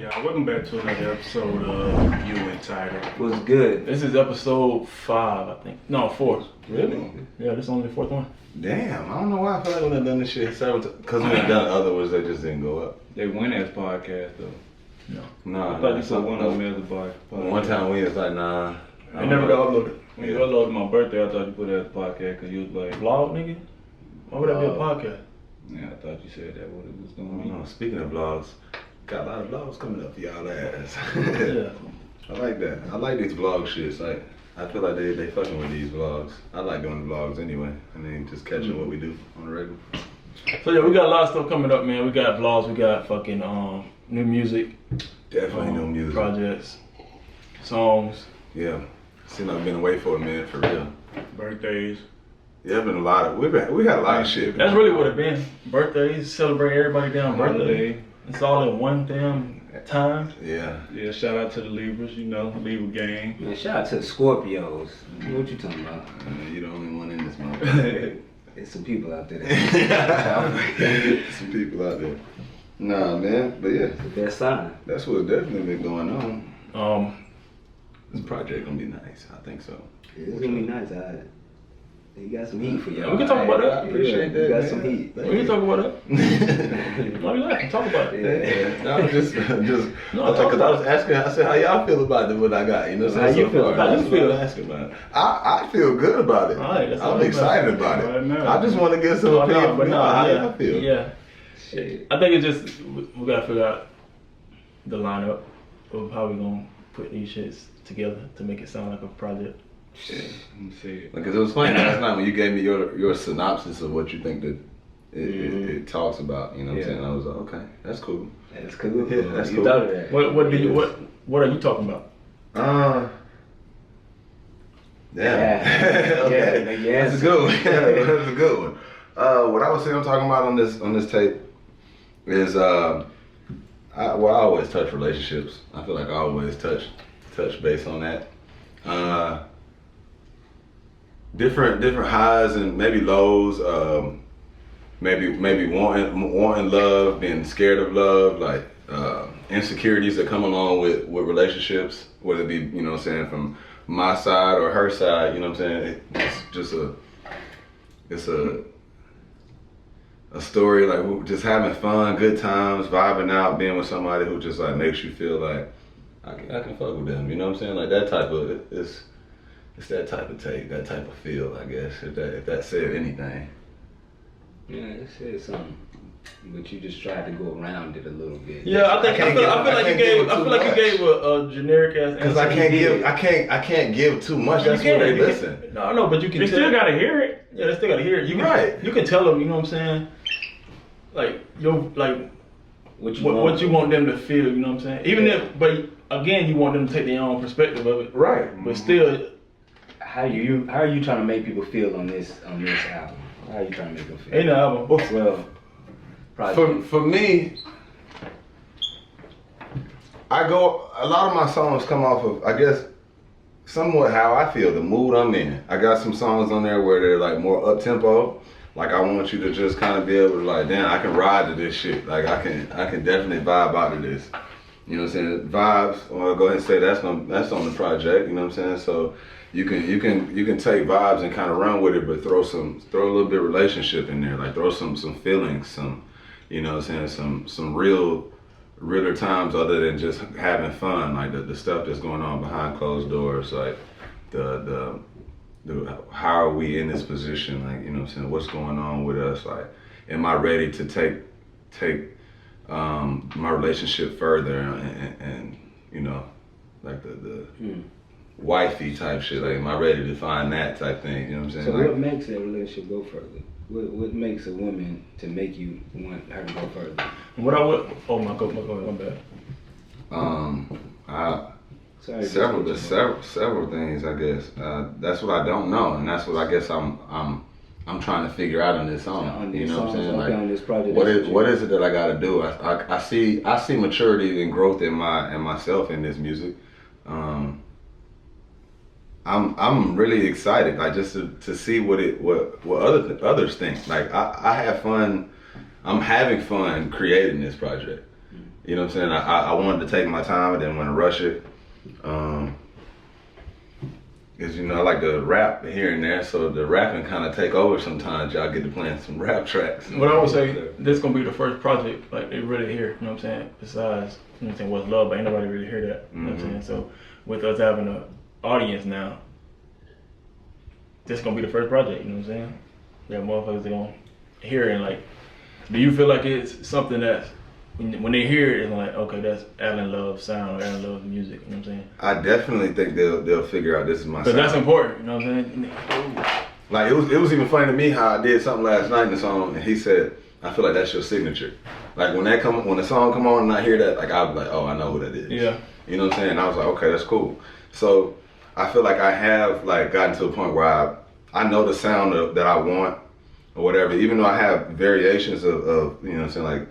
y'all. Welcome back to another episode of UNtitleD. What's good? This is episode 5, I think. No, 4. Really? Yeah, this is only the 4th one. Damn, I don't know why I feel like we done done this shit several times. Because we done done other ones that just didn't go up. They went as podcast though. No. Nah, I thought you put one of them as a podcast. One time we was like, nah. It never got uploaded. When you uploaded my birthday, I thought you put it as a podcast because you was like, Vlog, nigga? Why would that be a podcast? yeah, I thought you said that what it was I gonna don't be. know. Speaking of vlogs, got a lot of vlogs coming up for y'all ass. Yeah. I like that. I like these vlog shits. Like, I feel like they fucking with these vlogs. I like doing the vlogs anyway. And then just catching what we do on the regular. So yeah, we got a lot of stuff coming up, man. We got vlogs, we got fucking new music. Definitely no music. Projects. Songs. Yeah. Seems like I've been away for a minute, for real. Birthdays. Yeah, been a lot of, we had a lot of shit. That's really what it been. Birthdays, celebrate everybody damn birthday. Holiday. It's all in one damn time. Yeah. Yeah, shout out to the Libras, you know, Libra gang. Man, shout out to the Scorpios. What you talking about? You're the only one in this motherfucker. There's some people out there. Some people out there. Nah, man, but yeah, It's the best sign. that's what's definitely been going on. This project gonna be nice. I think so. It's gonna be nice. You got some heat for y'all. We can talk about that. I appreciate that. You got man. some heat. Thank We can you. talk about that. Why you laughing? Talk about it. Yeah, I was just, No, because talk I about was asking, I said, how y'all feel about what I got? You know, How you feel about it? That's what I'm asking about. I feel good about it. All right, that's all I'm that excited about Right it. now. I just want to get some No, opinion but from no, y'all. How yeah, y'all feel? yeah. Shit. I think it's just we gotta figure out the lineup of how we gonna put these shits together to make it sound like a project. Yeah. Let me see it. Because it was funny last night when you gave me your synopsis of what you think that it talks about. You know what I'm Yeah. saying? I was like, okay, that's cool. That's cool. Yeah, that's you cool. thought of that. What are you talking about? Yeah. Yeah, That's a good one. That's a good one. What I was saying I'm talking about on this tape is I always touch relationships. I feel like I always touch base on that. Different highs and maybe lows. Maybe wanting love, being scared of love, like insecurities that come along with relationships, whether it be, you know what I'm saying, from my side or her side, you know what I'm saying? It's just a story, like we're just having fun, good times, vibing out, being with somebody who just like makes you feel like I can fuck with them, you know what I'm saying? Like that type of, it's that type of take, that type of feel, I guess, if that said anything. Yeah, it said something. But you just tried to go around it a little bit. Yeah, I feel like you gave a generic ass answer. Cause I can't give too much. That's where they listen. No, but you can. They still gotta hear it. Yeah, they still gotta hear it. You can, Right. You can tell them. You know what I'm saying? Like What what you want them to feel. You know what I'm saying? Even if, but again, you want them to take their own perspective of it. Right. But still, How are you trying to make people feel on this album? How are you trying to make them feel? ain't no album. Well, project. For me, a lot of my songs come off of, I guess, somewhat how I feel, the mood I'm in. I got some songs on there where they're like more up tempo. Like I want you to just kind of be able to like, damn, I can ride to this shit. Like I can definitely vibe out of this. You know what I'm saying? Vibes. Well, I'll go ahead and say that's on the project. You know what I'm saying? So you can take vibes and kind of run with it, but throw a little bit of relationship in there. Like throw some feelings, some, you know what I'm saying, some realer times other than just having fun, like the stuff that's going on behind closed doors, like the how are we in this position, like, you know what I'm saying, what's going on with us, like am I ready to take my relationship further and you know, like the wifey type shit, like am I ready to find that type thing, you know what I'm saying? So like, what makes a relationship go further? What makes a woman to make you want her to go further? What I would. Oh my god, my bad. Sorry, several things, I guess. That's what I don't know, and that's what I guess I'm trying to figure out on this song. On You these know what I'm songs, saying? okay, Like, on this project, what is it that I got to do? I see maturity and growth in myself in this music. I'm really excited, like just to see what others think. Like I have fun. I'm having fun creating this project. You know what I'm saying? I wanted to take my time. I didn't want to rush it. Cause you know I like to rap here and there, so the rapping kind of take over sometimes. Y'all get to playing some rap tracks. What I would say, this gonna be the first project like they really hear. You know what I'm saying? Besides, you know what I'm saying, What's Love, but ain't nobody really hear that. You know what I'm saying? So with us having an audience now, this gonna be the first project. You know what I'm saying? Yeah, motherfuckers are gonna hear it and like. Do you feel like it's something that's when they hear it, it's like, okay, that's Alan Love's sound or Alan Love's music, you know what I'm saying? I definitely think they'll figure out this is my But sound. that's important, you know what I'm saying? Like it was even funny to me how I did something last night in the song and he said, I feel like that's your signature. Like when the song come on and I hear that, like I'll be like, oh, I know who that is. Yeah. You know what I'm saying? And I was like, okay, that's cool. So I feel like I have like gotten to a point where I know the sound that I want or whatever, even though I have variations of you know what I'm saying, like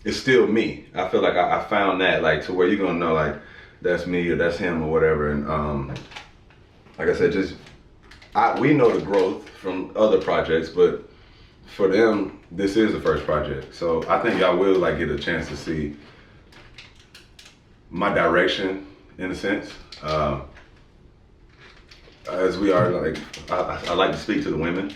it's still me. I feel like I found that, like, to where you're gonna know, like, that's me or that's him or whatever. And like I said, we know the growth from other projects, but for them, this is the first project. So I think y'all will like get a chance to see my direction in a sense. As we are, like, I like to speak to the women.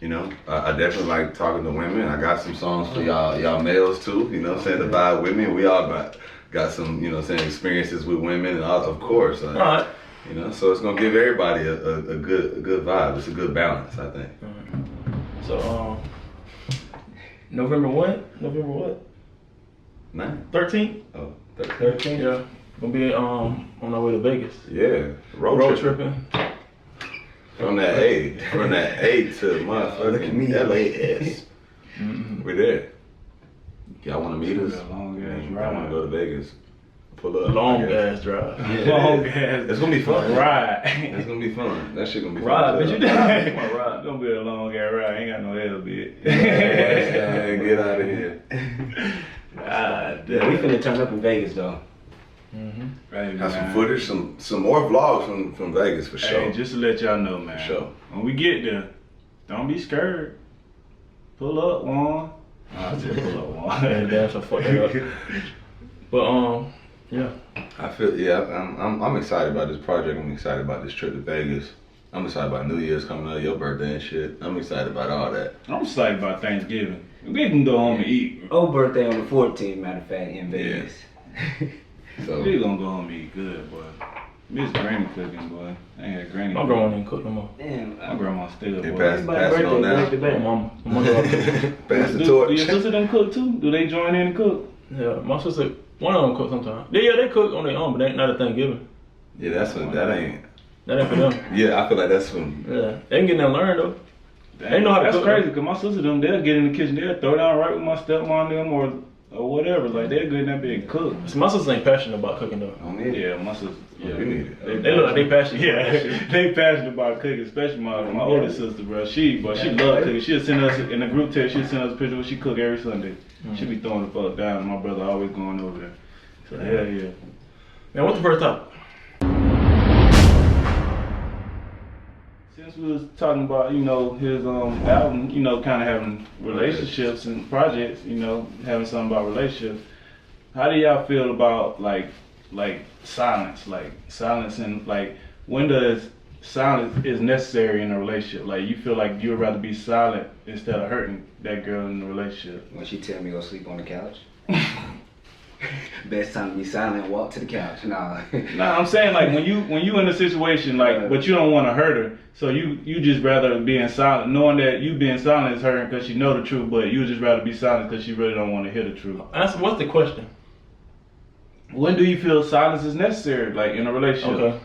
You know, I definitely like talking to women. I got some songs for y'all males too, you know what I'm saying, to vibe with me. We all got some, you know what I'm saying, experiences with women, and of course, you know, so it's gonna give everybody a good vibe. It's a good balance, I think. So, November what? 9? 13th? Oh, 13? Yeah. Gonna be on our way to Vegas. Yeah, road tripping. From that A to motherfucking LAS. We're there. Y'all want to meet us? Long ass I want to go to Vegas. Pull up. Long ass drive. Yeah. Long ass. It's gonna be fun. Ride. It's gonna be fun. That shit gonna be fun. Ride, bitch, you did. It's gonna be a long ass ride. Ain't got no L bit. Yeah, get out of here. God Yeah, we finna turn up in Vegas though. Right, Have some man. footage, some more vlogs from Vegas for sure. Hey, just to let y'all know, man. For sure. When we get there, don't be scared. Pull up, Juan. I said pull up, Juan. And damn, so fuck that up. But yeah. I feel I'm excited about this project. I'm excited about this trip to Vegas. I'm excited about New Year's coming up, your birthday and shit. I'm excited about all that. I'm excited about Thanksgiving. We can go home and eat. Old birthday on the 14th, matter of fact, in Vegas. So We gonna go home and eat good, boy. Miss Granny cooking, boy. I ain't had Granny. My grandma didn't cook no more. Damn. My grandma still, Hey, boy. pass it on back to down. My back. mom. Pass the Do torch. your sister them cook too? Do they join in and cook? Yeah, my sister, one of them cook sometimes. Yeah, they cook on their own, but they ain't not a Thanksgiving. Yeah, that ain't. That ain't for them. Yeah, I feel like that's from. Yeah, they ain't getting there learn though. They know how to That's cook. crazy, cause my sister them, they'll get in the kitchen, they'll throw down right with my stepmom them or whatever. Like they're good in that big cook. So my sisters ain't passionate about cooking though. I don't need it. Yeah, my sister. Yeah, You need it. They look like they passionate. Yeah, they passionate about cooking, especially my oldest sister, bro. She love cooking. She'll send us in the group text. She'll send us a picture of what she cook every Sunday. She be throwing the fuck down. And my brother always going over there. So hell yeah. Man, what's the first topic? Since we was talking about, you know, his album, you know, kind of having relationships and projects, you know, having something about relationships. How do y'all feel about like silence, and like when does silence is necessary in a relationship? Like you feel like you would rather be silent instead of hurting that girl in the relationship. When she tell me go sleep on the couch. Best time to be silent, walk to the couch. Nah. Nah, I'm saying like when you in a situation like, but you don't want to hurt her, so you just rather being silent, knowing that you being silent is hurting because she know the truth, but you just rather be silent because she really don't want to hear the truth. What's the question? When do you feel silence is necessary, like in a relationship? Okay.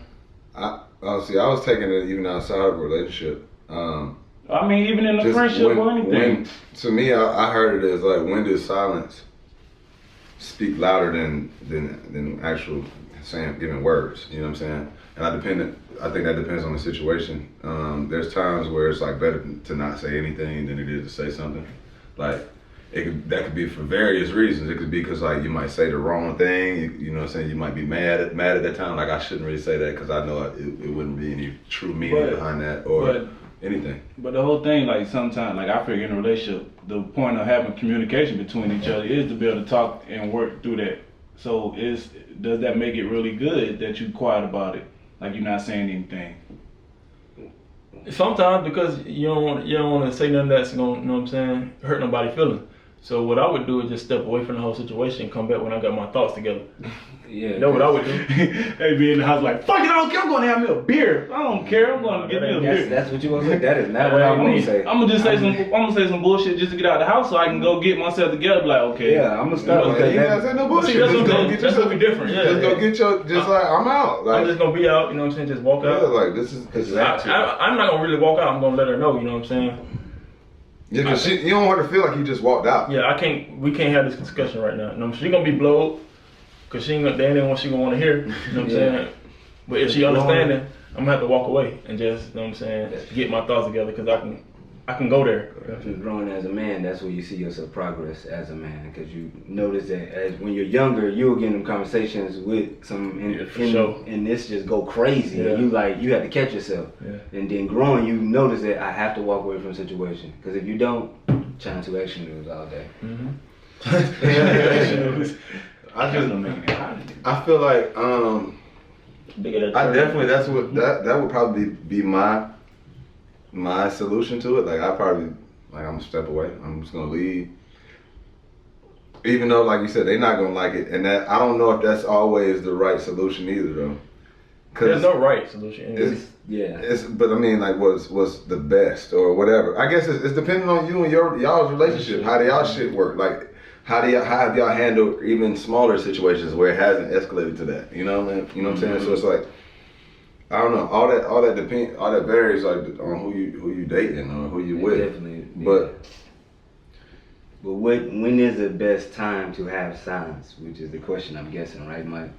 I was taking it even outside of a relationship. I mean, even in a Just friendship or when, anything. to me, I heard it as like, when does silence speak louder than actual giving words? You know what I'm saying? And I think that depends on the situation. There's times where it's like better to not say anything than it is to say something. Like that could be for various reasons. It could be because like you might say the wrong thing. You know what I'm saying? You might be mad at that time. Like I shouldn't really say that because I know it wouldn't be any true meaning behind that or anything. But the whole thing, like sometimes, like I figure in a relationship, the point of having communication between each other is to be able to talk and work through that So does that make it really good that you quiet about it? Like you're not saying anything? Sometimes because you don't want to say nothing that's gonna, you know what I'm saying, hurt nobody's feelings. So what I would do is just step away from the whole situation and come back when I got my thoughts together. Yeah. You know what I would do? They be in the house like, fuck it, I don't care, I'm gonna have me a beer. I don't care, I'm gonna get me a beer. That's what you want to say. That is not what I want to say. I'm gonna say some bullshit just to get out of the house so I can go get myself together. Be like, okay. Yeah, I'm gonna stop. You ain't gotta say no bullshit. See, that's gonna be different. Yeah, Just go get your, like, I'm out. Like, I'm just gonna be out, you know what I'm saying, just walk yeah, out. like, this is I'm not gonna really walk out, I'm gonna let her know, you know what I'm saying? yeah, cause you don't want her to feel like you just walked out. Yeah, we can't have this discussion right now. You know, she gonna be blowed, cause they ain't what she gonna wanna hear, you know what I'm saying? But if she understanding, I'm gonna have to walk away and just, you know what I'm saying, get my thoughts together, cause I can go there. You're growing as a man, that's where you see yourself progress as a man. Because you notice that as when you're younger, you'll get in conversations with some, and this just go crazy. Yeah. And you have to catch yourself. Yeah. And then growing, you notice that I have to walk away from a situation. Because if you don't, chime to action news all day. I feel like I definitely that would probably be my solution to it. Like I'm gonna step away. I'm just gonna leave. Even though, like you said, they're not gonna like it, and that I don't know if that's always the right solution either, though. There's no right solution. But I mean, like, what's the best or whatever? I guess it's depending on you and y'all's relationship. How do y'all shit work? Like, how have y'all handled even smaller situations where it hasn't escalated to that? You know what I mean? You know what I'm saying? So it's like, I don't know. All that varies like on who you dating or who you with. Definitely. But when is the best time to have silence? Which is the question, I'm guessing, right, Mike?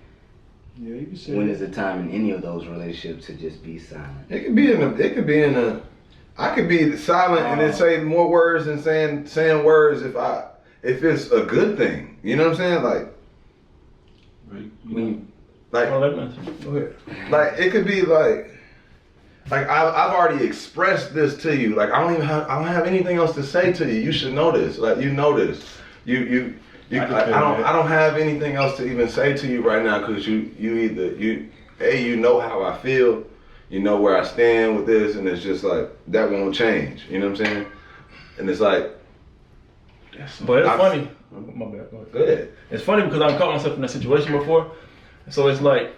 Yeah, you can say. When is the time in any of those relationships to just be silent? I could be silent and then say more words than saying words if it's a good thing. You know what I'm saying? Like, Go ahead. Like it could be like I've already expressed this to you. Like I don't have anything else to say to you. You should know this. Like you know this. I don't have anything else to even say to you right now because you know how I feel. You know where I stand with this, and it's just like that won't change. You know what I'm saying? And it's like, but it's funny. My bad. Go ahead. It's funny because I've caught myself in that situation before. So it's like,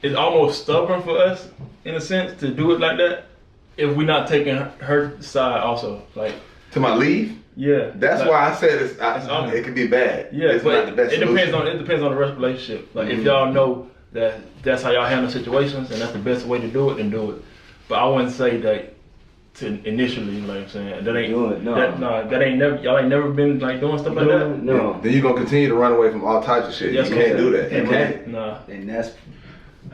it's almost stubborn for us, in a sense, to do it like that, if we're not taking her side also. Like, to my leave? Yeah. That's like, why I said it could be bad. Yeah, it's but not the best solution. It depends on the relationship. Like, if y'all know that's how y'all handle situations and that's the best way to do it, then do it. But I wouldn't say that to initially, like I'm saying, that ain't y'all ain't never been like doing stuff like that. No. Then you're gonna continue to run away from all types of shit. Yes, you can't do that. You can't. Nah. And that's,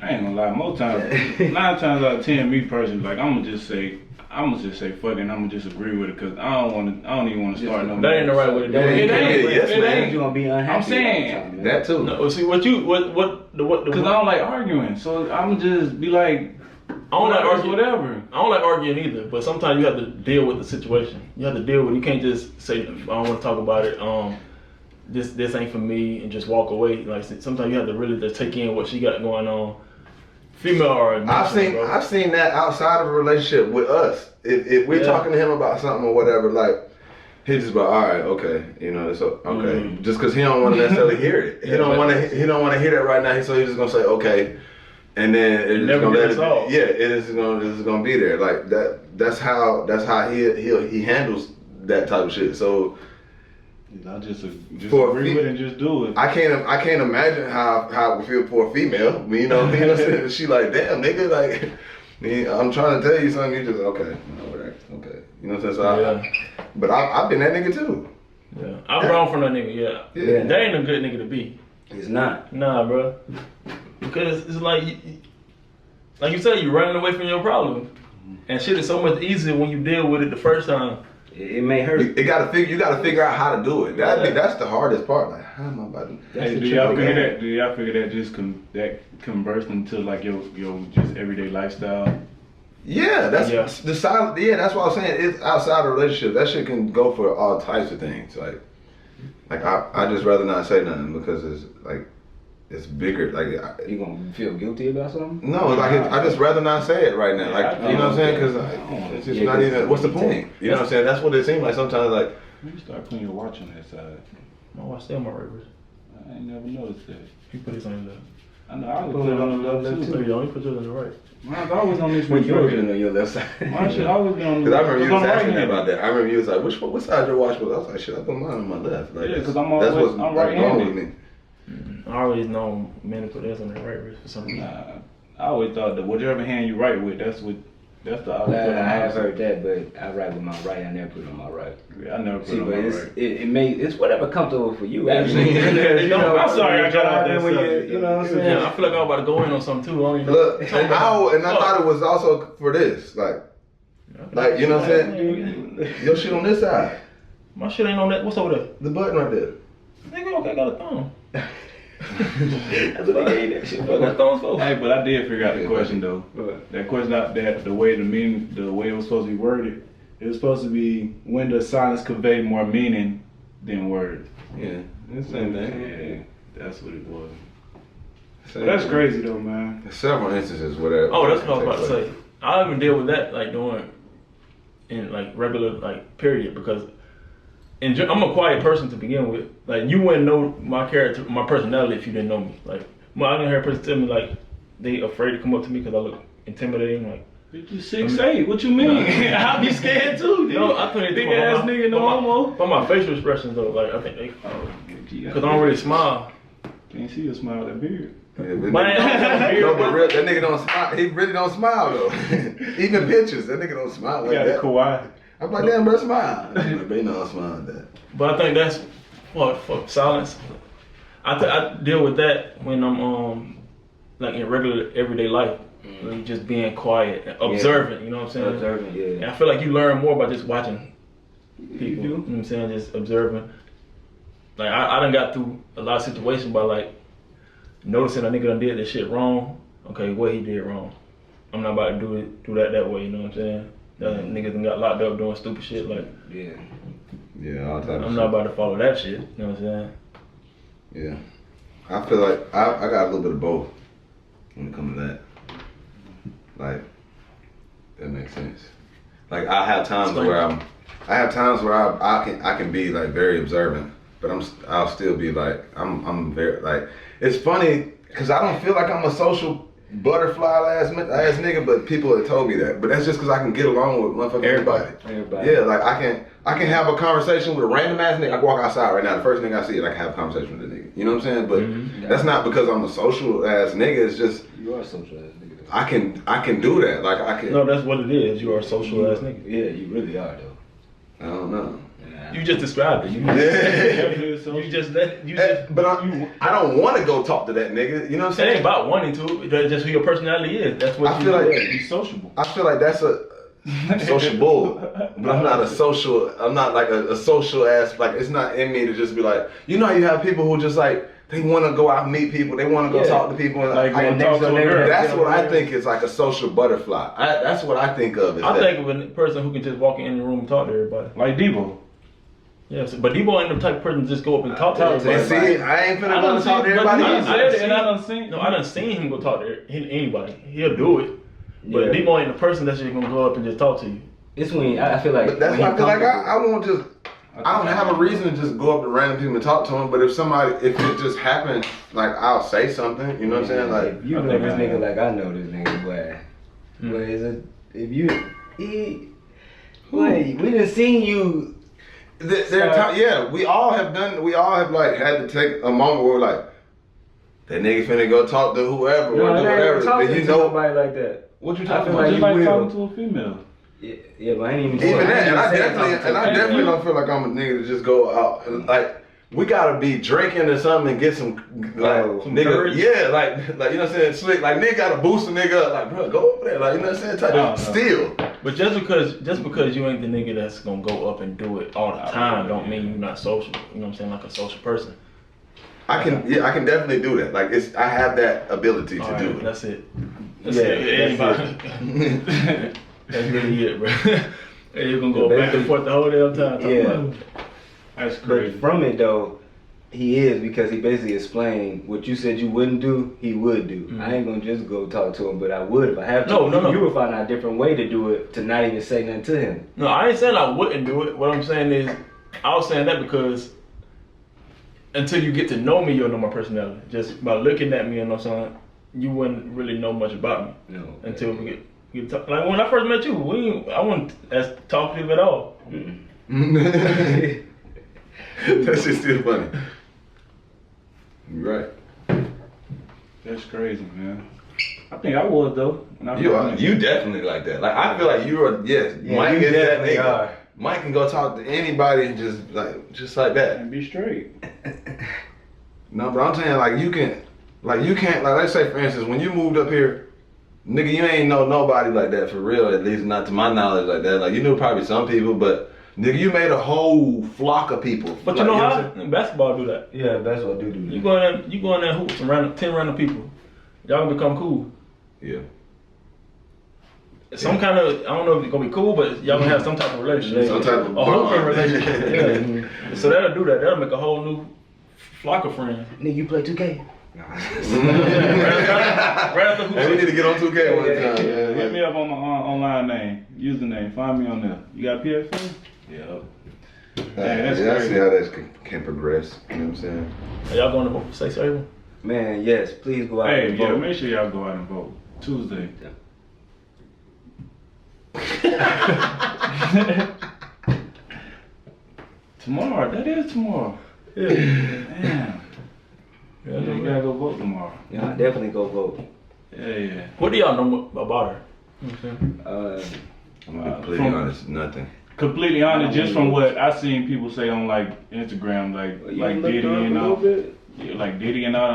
I ain't gonna lie, 9 times out of 10, me personally, like I'm gonna just say fuck it, and I'm gonna just agree with it because I don't even want to start no. That ain't the right way to do it. It ain't. You're gonna be unhappy. I'm saying that too. No, see what because I don't like arguing, so I'm just be like. I don't like arguing. Whatever. I don't like arguing either, but sometimes you have to deal with the situation. You have to deal with it. You can't just say, I don't want to talk about it. This ain't for me, and just walk away. Like sometimes you have to really just take in what she got going on. Female or I've seen that outside of a relationship with us. If we're talking to him about something or whatever, like he just like, all right, okay, you know, it's okay. Mm-hmm. Just because he don't want to necessarily hear it. He don't want to hear that right now. So he's just gonna say okay. And then it's never gonna let it be. Yeah, it is gonna be there. Like that. That's how he handles that type of shit. So I just agree with it and just do it. I can't imagine how it would feel for a female. You know, she like, damn nigga, like I'm trying to tell you something. You just okay, okay. You know what I'm saying? So but I've been that nigga too. Yeah, I'm grown from that nigga. Yeah, that ain't a good nigga to be. It's not. Nah, bro. Because it's like you said, you're running away from your problem, and shit is so much easier when you deal with it the first time. It may hurt. You gotta figure out how to do it. That's the hardest part. Like, how am I about to? Hey, do y'all figure that just that converts into like your just everyday lifestyle? Yeah, that's the side. Yeah, that's what I was saying. It's outside of a relationship. That shit can go for all types of things. Like, Like I just rather not say nothing because it's like it's bigger. Like You gonna feel guilty about something? no, like I just rather not say it right now. Like you know what I'm saying? Because it's just not even. What's the point? You know what I'm saying? That's what it seems like sometimes. Like You start putting your watch on that side. My watch still my right wrist. I ain't never noticed that. You put this on your left. I know, I would put it on the left too. So you only put yours on the right. Mine's always on this When wrist you right were here. on your left side. Mine should always be on the because I remember you was on the asking me right-handed. about that. I remember you was like, what side your watch was? I was like, shit, I put mine on my left. Like, Yeah, 'cause that's I'm what's always- I'm like, right-handed. wrong with me. I always know men to put theirs on their right wrist for some reason. Nah, I always thought that whatever hand you write with, that's the I have heard that, but I write with my right. I never put it on my right. Yeah, I never put See, it on but my it's right. it's whatever comfortable for you. Actually, I'm sorry, I got out that when subject. you know what I'm saying. Yeah, I feel like I'm about to go in on something too. I don't even Look, and I thought it was also for this, like you know what I'm saying? Your shit on this side, My shit ain't on that. What's over there? the button right there. Nigga, okay, got a thumb. That's what they gave that shit What got for. thumbs for? Hey, but I did figure out the question though. What? That question, that the way it was supposed to be worded, it was supposed to be when does silence convey more meaning than words? Yeah, it's the same thing. Yeah, that's what it was. Same That's thing. crazy though, man. There's several instances where that. Oh, that's what I was about to say. I don't even deal with that like doing in like regular like period because I'm a quiet person to begin with. Like you wouldn't know my character, my personality if you didn't know me. Like I didn't hear a person tell me like they afraid to come up to me because I look intimidating. Like You 6'8", what you mean? I'll be scared too. no, I couldn't Big ass nigga, no homo. But my facial expressions though, like I think they because I don't really smile. Can't see you smile that beard. Yeah, But I don't have a beard, no, but but- real, that nigga don't smile. He really don't smile though. Even pictures, that nigga don't smile like You got a that. Kawhi. I'm like, damn, bro, smile. They don't smile like that. But I think that's for silence. I deal with that when I'm like in regular everyday life, like just being quiet, and observant. You know what I'm saying? Observant, yeah. And I feel like you learn more by just watching people. You do? You know what I'm saying? Just observing. Like I done got through a lot of situations by like noticing a nigga done did this shit wrong. Okay, what he did wrong. I'm not about to do that way. You know what I'm saying? Niggas done got locked up doing stupid shit. Like Yeah. Yeah, all type of I'm shit. not about to follow that shit. You know what I'm saying? Yeah. I feel like I got a little bit of both when it comes to that. Like, that makes sense. Like I have times where I can be like very observant, but I'll still be like I'm very like it's funny because I don't feel like I'm a social butterfly ass nigga, but people have told me that. But that's just because I can get along with motherfucking everybody. Yeah, like I can have a conversation with a random ass nigga. I can walk outside right now. The first thing I see is I can have a conversation with a nigga. You know what I'm saying? But that's not because I'm a social ass nigga. It's just You are a social ass nigga. I can do that. Like I can. No, that's what it is. You are a social ass nigga. Yeah, you really are though. I don't know. You just described it. But I don't want to go talk to that nigga. You know what I'm It ain't saying? about wanting to. That's just who your personality is. That's what I feel like Be sociable. I feel like that's a sociable, but I'm not a social. I'm not like a social ass. Like it's not in me to just be like. You know how you have people who just like they want to go out and meet people. They want to go talk to people. And Like going to talk to a girl. That's what I think is like a social butterfly. That's what I think of. I think of a person who can just walk in the room and talk to everybody. Like Debo. Yes, but Debo ain't the type of person to just go up and talk to everybody. And see, I ain't finna go talk to everybody. I either. done seen him go talk to anybody. He'll do it. But Debo ain't the person that's just gonna go up and just talk to you. It's when I feel like. But that's why I feel like I won't just. I don't have a reason to just go up to random people and talk to them. But if it just happens, like I'll say something. You know what I'm saying? Like if you know this nigga like I know this nigga, boy. Boy, is it? If you, boy, we done seen you. We all have like had to take a moment where we're like, that nigga finna go talk to whoever or do whatever. Talking You to know nobody like that. what you I talking feel about? like Just like will. talking to a female. Yeah, but I ain't Even that, and I definitely don't feel like I'm a nigga to just go out and like. We gotta be drinking or something and get some like some nigga, courage. yeah, like you know what I'm saying, slick. Like nigga gotta boost a nigga up, like bro, go over there, like you know what I'm saying, type of still. But just because you ain't the nigga that's gonna go up and do it all the time, don't mean you're not social. You know what I'm saying? Like a social person. I can definitely do that. Like I have that ability to do it. That's it. That's it. That's really it, bro. And you're gonna go back and forth the whole damn time. Yeah. That's crazy. But from it though, he is, because he basically explained what you said you wouldn't do, he would do. Mm-hmm. I ain't gonna just go talk to him, but I would if I have to. No. You would find out a different way to do it, to not even say nothing to him. No, I ain't saying I wouldn't do it. What I'm saying is, I was saying that because until you get to know me, you'll know my personality. Just by looking at me and something, you wouldn't really know much about me. No. Until we get talk. Like when I first met you, I wasn't as talkative at all. That's just still funny. You're right. That's crazy, man. I think I was though. You definitely like that. Like I feel like you are. Yes, Yeah, Mike you is that definitely nigga. are. Mike can go talk to anybody and just like that. And be straight. No, but I'm saying like you can't like let's say for instance when you moved up here, nigga, you ain't know nobody like that for real. At least not to my knowledge like that. Like you knew probably some people, but nigga, you made a whole flock of people. But like, you know what how? I'm saying? Basketball do that. Yeah, that's what I do. You go in there hoop some 10 random people. Y'all gonna become cool. Yeah. Some kind of, I don't know if it's gonna be cool, but y'all gonna have some type of relationship. Some type of a hooping bond. relationship. Yeah. So that'll do that. That'll make a whole new flock of friends. Nigga, you play 2K? Right after Hey, we need to get on 2K one time. Hit me up on my online name, username. Find me on there. You got PS4? Yeah. that's I crazy. see how that can progress. You know what I'm saying? Are y'all going to vote for sex slavery? Man, yes, please go out Hey, and yeah, vote. make sure y'all go out and vote. Tuesday. Tomorrow, that is tomorrow. Yeah. Damn. Yeah, You gotta go vote tomorrow. Yeah, definitely go vote. Yeah. What do y'all know about her? You know what I'm saying? I'm gonna be completely honest, nothing. Completely honest, just from what I seen people say on like Instagram, like Diddy and all, yeah, like Diddy and all,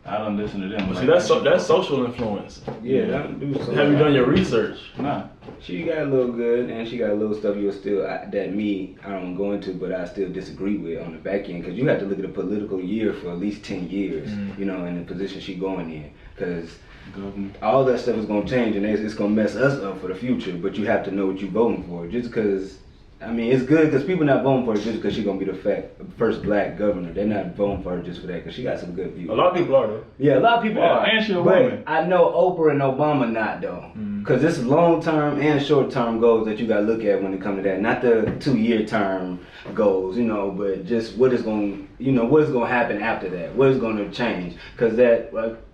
I don't listen to them. But Like, see, that's social influence. Yeah, that do something. Have you done your research? Nah. She got a little good, and she got a little stuff you'll still that I don't go into, but I still disagree with on the back end, because you have to look at a political year for at least 10 years, you know, in the position she going in, because all that stuff is gonna change, and it's gonna mess us up for the future. But you have to know what you're voting for, just because. I mean, it's good because people not voting for her just because she's gonna be the first black governor. They're not voting for her just for that, because she got some good views. A lot of people are though. Yeah, a lot of people Yeah, are. and she a but woman. I know Oprah and Obama not though, because it's long term and short term goals that you gotta look at when it comes to that. Not the 2-year term goals, you know, but just what is going, what is going to happen after that. What is going to change? Because that,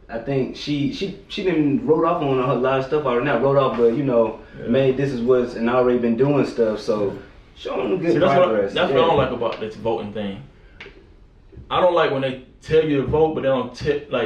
I think she didn't wrote off on a lot of stuff already. Not wrote off, but made this is what's and already been doing stuff. So showing good progress. That's what I don't like about this voting thing. I don't like when they tell you to vote, but they don't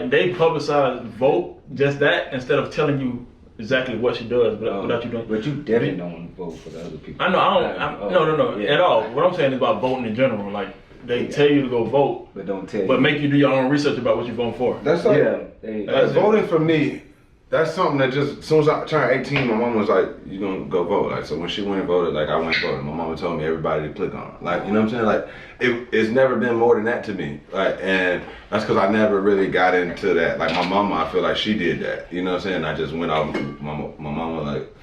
they publicize vote just that instead of telling you exactly what she does without you doing. But you definitely don't want to vote for the other people. I know. No, yeah. at all. What I'm saying is about voting in general. Like they tell you to go vote, But don't tell. but make you do your own research about what you're voting for. That's like, Yeah. voting for me. That's something that just, as soon as I turned 18, my mom was like, you gonna go vote. Like, so when she went and voted, like, I went and voted. My mama told me everybody to click on it. Like, you know what I'm saying? Like, it's never been more than that to me. Like, and that's because I never really got into that. Like, my mama, I feel like she did that. You know what I'm saying? I just went out, my mama, like,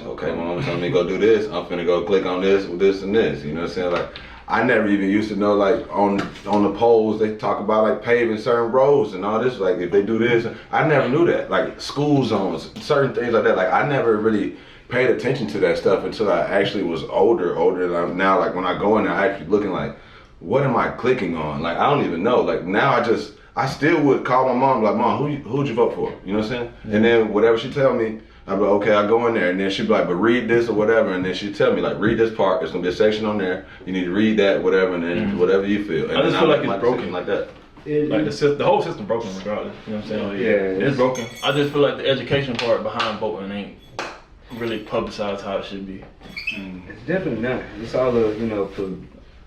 okay, my mama told me to go do this. I'm finna go click on this, this, and this. You know what I'm saying? Like, I never even used to know, like, on the polls, they talk about, like, paving certain roads and all this. Like, if they do this, I never knew that. Like, school zones, certain things like that. Like, I never really paid attention to that stuff until I actually was older than I'm now. Like, when I go in there, I actually looking like, what am I clicking on? Like, I don't even know. Like, now I still would call my mom, like, Mom, who'd you vote for? You know what I'm saying? Mm-hmm. And then whatever she tell me, I'd be like, okay, I go in there, and then she'd be like, but read this or whatever, and then she'd tell me, like, read this part, there's gonna be a section on there, you need to read that, whatever, and then whatever you feel. And I just feel like it's my broken like that. Like the whole system broken regardless. You know what I'm saying? Yeah, it's broken. I just feel like the education part behind voting ain't really publicized how it should be. It's definitely not. It's all a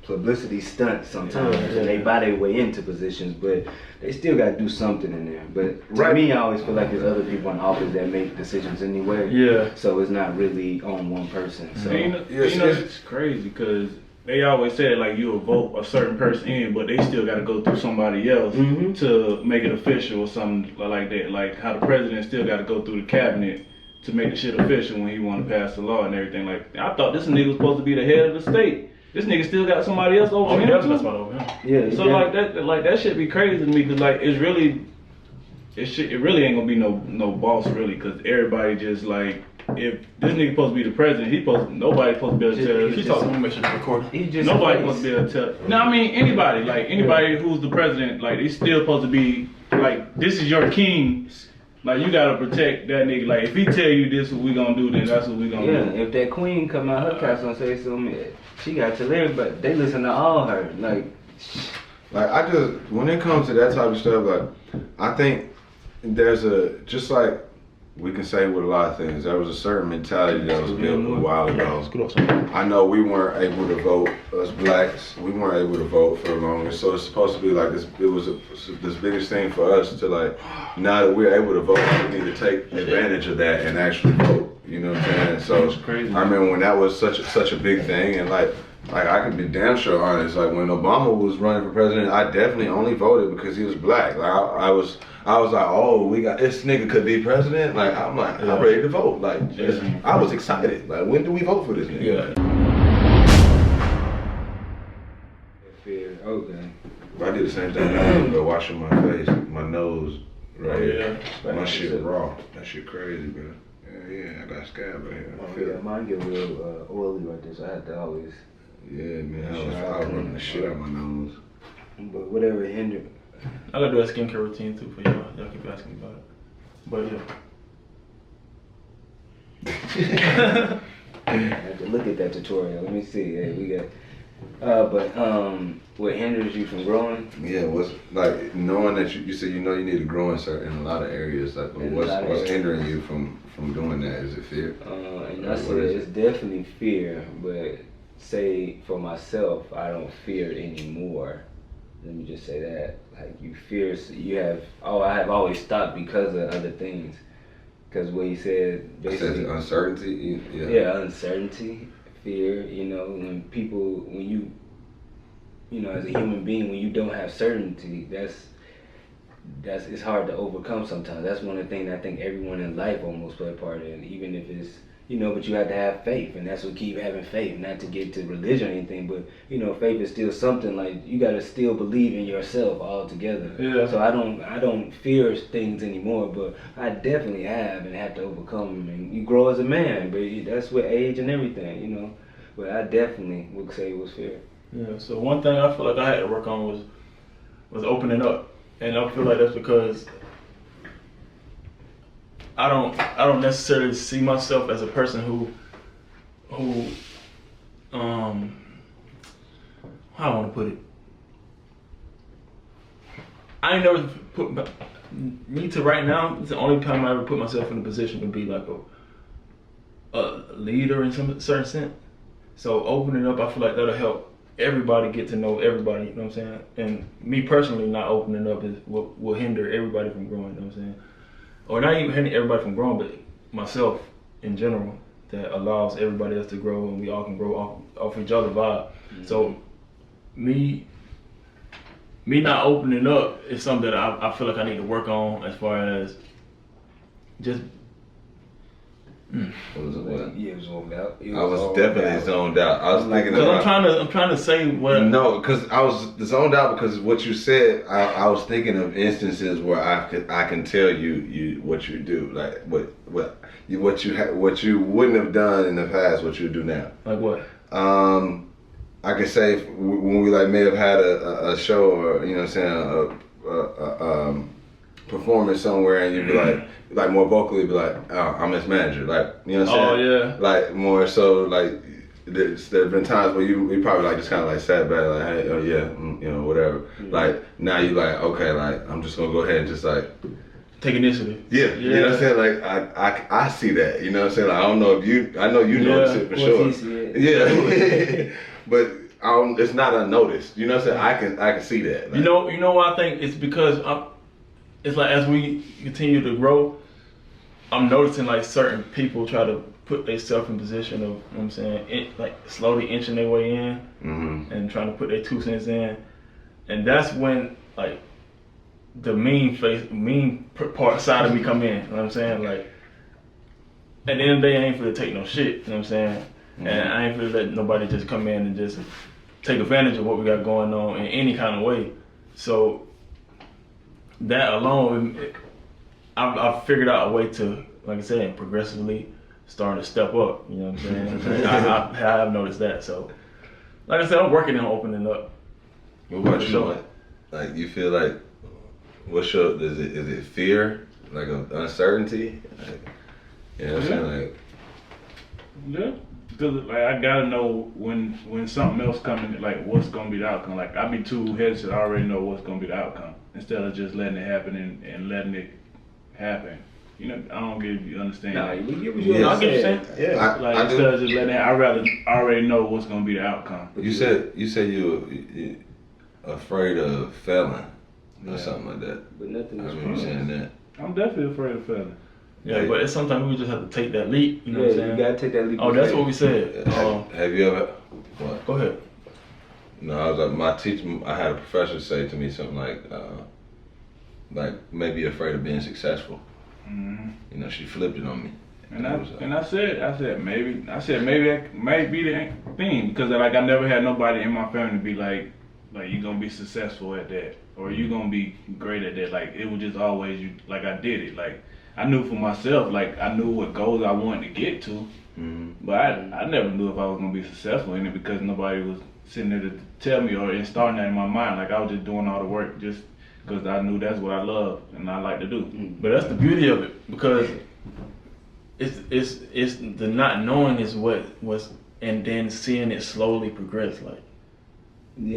publicity stunt sometimes, and they buy their way into positions, but they still got to do something in there. But to me, I always feel like there's other people in office that make decisions anyway. Yeah. So it's not really on one person. So It's crazy because they always say like you'll vote a certain person in, but they still got to go through somebody else to make it official or something like that. Like how the president still got to go through the cabinet to make the shit official when he want to pass the law and everything. Like I thought this nigga was supposed to be the head of the state. this nigga still got somebody else over Oh, he him definitely too. got somebody over him. Yeah. So like that shit be crazy to me, cause like it really ain't gonna be no boss really, cause everybody just like, if this nigga supposed to be the president, nobody supposed to be able to tell. If you talk to him, make sure it's recorded. He just Nobody face. supposed to be able to tell. No, I mean anybody who's the president, like they still supposed to be like, this is your king. Like you gotta protect that nigga. Like if he tell you this is what we gonna do, then that's what we gonna Yeah, do. if that queen come out her castle and say something, she got to live, but they listen to all her. Like when it comes to that type of stuff, like, I think there's just like we can say with a lot of things, there was a certain mentality that was built a while ago. I know we weren't able to vote, us blacks, we weren't able to vote for the longest, so it's supposed to be like this, it was this biggest thing for us to like, now that we're able to vote, we need to take advantage of that and actually vote, you know what I'm saying? So It's crazy. I remember when that was such a big thing, and like I could be damn sure honest, like when Obama was running for president, I definitely only voted because he was black. Like I was like, oh, we got this nigga could be president. Like I'm ready to vote. Like I was excited. Like when do we vote for this nigga? Yeah. fear. Okay. I did the same thing. I had to go washing my face, my nose, right here. My shit raw. That shit crazy, bro. Yeah, I got scab right here. I feel Yeah, it. mine get real oily right there, so I had to always. Yeah, man, I was running the shit out my nose. But whatever hindered. I gotta do a skincare routine too for y'all. Y'all keep asking me about it. But yeah. I have to look at that tutorial. Let me see. Hey, we got. What hinders you from growing? Yeah, what's like knowing that you said you need to grow in a lot of areas. Like, what's hindering you from doing that? Is it fear? And I said it's definitely fear, but say for myself, I don't fear it anymore. Let me just say that. Like you fear, I have always stopped because of other things. Because what he said, basically, uncertainty. Yeah, uncertainty, fear. When you as a human being, when you don't have certainty, it's hard to overcome sometimes. That's one of the things I think everyone in life almost play a part in, even if it's, but you have to have faith, and that's what keep having faith, not to get to religion or anything, but, faith is still something like you got to still believe in yourself altogether. Yeah. So I don't fear things anymore, but I definitely have and have to overcome them, and you grow as a man, but that's with age and everything, but I definitely would say it was fear. Yeah, so one thing I feel like I had to work on was opening up, and I feel like that's because I don't necessarily see myself as a person who how I want to put it. I ain't never put me to right now. It's the only time I ever put myself in a position to be like a leader in some certain sense. So opening up, I feel like that'll help everybody get to know everybody, you know what I'm saying? And me personally not opening up is what will hinder everybody from growing, you know what I'm saying? Or not even hinder everybody from growing, but myself in general, that allows everybody else to grow and we all can grow off each other vibe. Mm-hmm. So me not opening up is something that I feel like I need to work on as far as just What was it? What? Yeah, it was zoned out. I was definitely zoned out. I was thinking because about. I'm trying to say what. No, because I was zoned out because what you said. I was thinking of instances where I can tell you what you do, like what you wouldn't have done in the past, what you do now. Like what? I could say when we may have had a show or what I'm saying a performance somewhere, and you'd be like more vocally be like, oh, I'm his manager, what I'm saying? Oh yeah. Like more so there's been times where you probably just kind of sat back hey, oh yeah, whatever. Mm-hmm. Now you okay, I'm just gonna go ahead and just take initiative. Yeah, you know what I'm saying? I see that, you know what I'm saying? I don't know if I know you notice it for sure. Yeah. But it's not unnoticed. You know what I'm saying? I can see that. You know what I think? It's because it's as we continue to grow, I'm noticing certain people try to put themselves in position of, you know what I'm saying, slowly inching their way in, mm-hmm. and trying to put their 2 cents in. And that's when the mean part side of me come in, you know what I'm saying? At the end of the day, I ain't for to take no shit, you know what I'm saying? and I ain't finna let nobody just come in and just take advantage of what we got going on in any kind of way. So that alone, I've figured out a way to, like I said, progressively starting to step up. You know what I'm saying? I have noticed that. So, like I said, I'm working on opening up. What about you? Like you feel like, what's your, is it fear, like uncertainty? Like, you know what I'm saying? Like, yeah, because like I gotta know when something else coming, like what's gonna be the outcome. Like I be too hesitant. I already know what's gonna be the outcome instead of just letting it happen and letting it happen. You know, I don't get if you understand. Nah, we get what you I get what you're saying. Yeah. Like I instead of just letting it, I rather already know what's gonna be the outcome. you said you afraid of failing or something like that. But nothing I is remember you saying that. I'm definitely afraid of failing. Yeah, but it's sometimes we just have to take that leap. You know what I'm saying? You gotta take that leap. Oh, that's what we said. Have you ever? What? Go ahead. No, I was like my teacher. I had a professor say to me something like maybe afraid of being successful. Mm-hmm. You know, she flipped it on me. And I said maybe that might be the thing because like I never had nobody in my family be like you gonna be successful at that or you gonna be great at that. Like it was just always you. Like I did it. Like I knew for myself. Like I knew what goals I wanted to get to. But I never knew if I was gonna be successful in it because nobody was sitting there to tell me or starting that in my mind. Like I was just doing all the work just because I knew that's what I love and I like to do. But that's the beauty of it because it's the not knowing is what's and then seeing it slowly progress. Like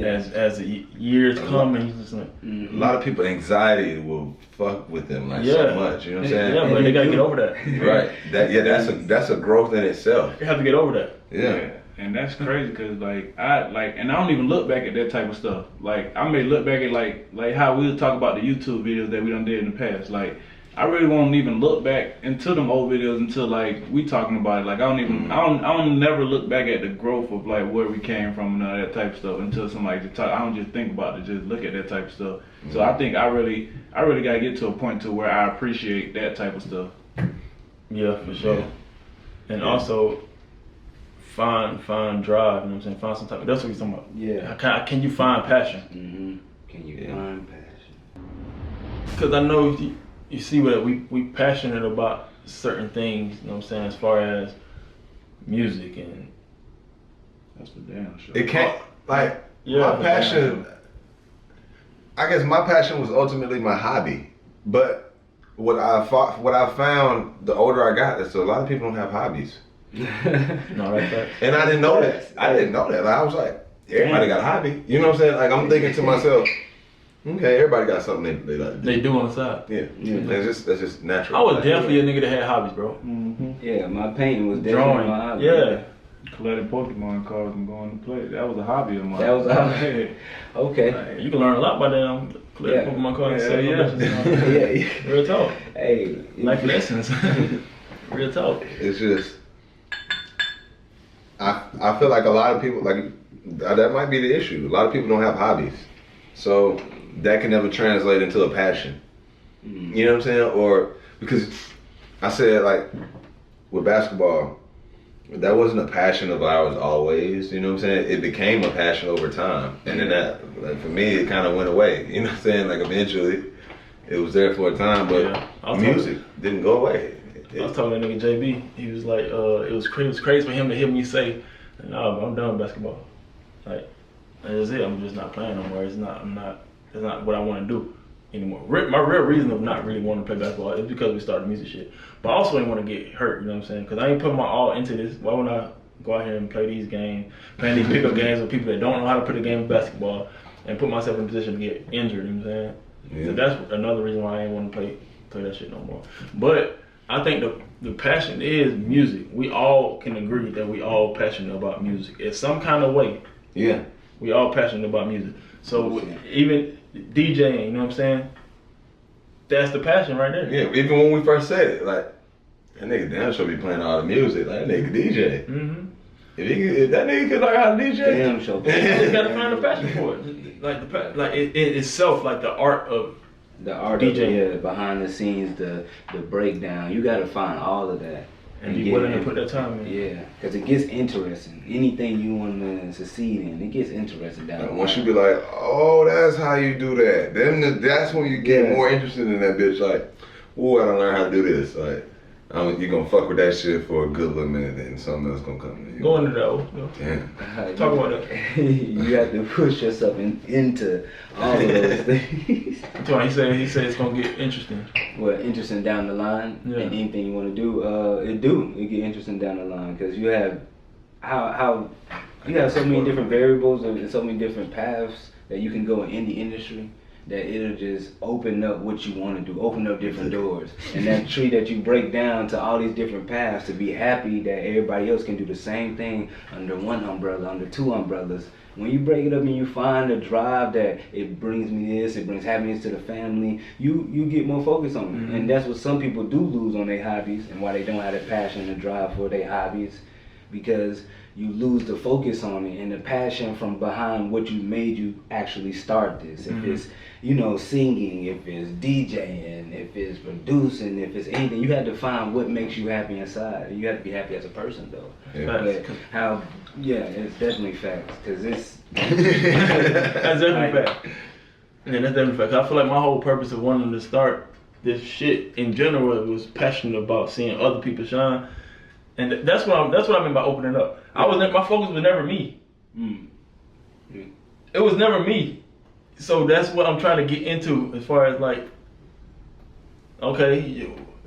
as the years come and you just like a lot of people anxiety will fuck with them like so much. You know what I'm saying? Yeah, but they gotta get over that. Right. That's a growth in itself. You have to get over that. Yeah. And that's crazy because and I don't even look back at that type of stuff. Like I may look back at like how we'll talk about the YouTube videos that we done did in the past. Like I really won't even look back into them old videos until like we talking about it. Like I don't never look back at the growth of like where we came from and all that type of stuff until somebody just talk. I don't just think about it, just look at that type of stuff. So I think I really gotta get to a point to where I appreciate that type of stuff. Yeah, for sure. And also find drive, you know what I'm saying? Find some type of, that's what we're talking about. Yeah. Can you find passion? Can you find passion? Because I know you see what we passionate about certain things, you know what I'm saying, as far as music and that's for damn sure. It can't my passion. I guess my passion was ultimately my hobby, but what I found the older I got is a lot of people don't have hobbies. No, that's right. And I didn't know that. I didn't know that. I was like, everybody got a hobby. You know what I'm saying? Like I'm thinking to myself, okay, everybody got something they like to do. They do on the side. Yeah. That's just natural. I was definitely a nigga that had hobbies, bro. Yeah, my painting was definitely my hobby. Yeah. Collecting Pokemon cards and going to play. That was a hobby of mine. That was a hobby. Okay. You can learn a lot by them. Collecting Pokemon cards and selling Yeah. Real talk. Hey. Life lessons. Real talk. It's just, I feel like a lot of people, like, that might be the issue. A lot of people don't have hobbies. So that can never translate into a passion. You know what I'm saying? Or, because I said, like, with basketball, that wasn't a passion of ours always, you know what I'm saying? It became a passion over time. And then that, like, for me, it kind of went away. You know what I'm saying? Like, eventually, it was there for a time, but music didn't go away. I was talking to that nigga JB. He was like, it was crazy for him to hear me say, "No, I'm done with basketball. Like, that's it. I'm just not playing no more. It's not what I want to do anymore. My real reason of not really wanting to play basketball is because we started music shit. But I also didn't want to get hurt. You know what I'm saying? Because I ain't putting my all into this. Why would I go out here and play these games, playing these pickup games with people that don't know how to play the game of basketball, and put myself in a position to get injured? You know what I'm saying? Yeah. So that's another reason why I ain't want to play that shit no more. But I think the passion is music. We all can agree that we all passionate about music in some kind of way. Yeah. We all passionate about music. So even DJing, you know what I'm saying? That's the passion right there. Yeah, even when we first said it, like, that nigga damn sure be playing all the music. Like, that nigga DJ. Mm-hmm. If that nigga could learn how to DJ, damn sure. You gotta find a passion for it. Like it itself, like the art of the art DJ. of the behind the scenes, the breakdown. You gotta find all of that. And be willing to put that time in. Yeah, because it gets interesting. Anything you want to succeed in, it gets interesting down the line. Once you be like, oh, that's how you do that. Then that's when you get more interested in that bitch. Like, ooh, I done learned how to do this. Like, you're gonna fuck with that shit for a good little minute, and something else gonna come to you. Go into that. Damn. Talk about that. You have to push yourself into all of those things. He said it's gonna get interesting. Well, interesting down the line, and anything you want to do, it get interesting down the line because you have how you have so many different variables and so many different paths that you can go in the industry. That it'll just open up what you want to do, open up different doors. And that tree that you break down to all these different paths to be happy that everybody else can do the same thing under one umbrella, under two umbrellas. When you break it up and you find a drive that it brings me this, it brings happiness to the family, you get more focused on it. Mm-hmm. And that's what some people do lose on their hobbies and why they don't have the passion and drive for their hobbies. Because you lose the focus on it and the passion from behind what you made you actually start this. If it's, singing, if it's DJing, if it's producing, if it's anything, you have to find what makes you happy inside. You have to be happy as a person, though. Yeah. But it's definitely facts, because it's... That's definitely fact. Yeah, that's definitely fact. I feel like my whole purpose of wanting to start this shit in general was passionate about seeing other people shine. And that's what I mean by opening up. My focus was never me. It was never me. So that's what I'm trying to get into as far as like, okay,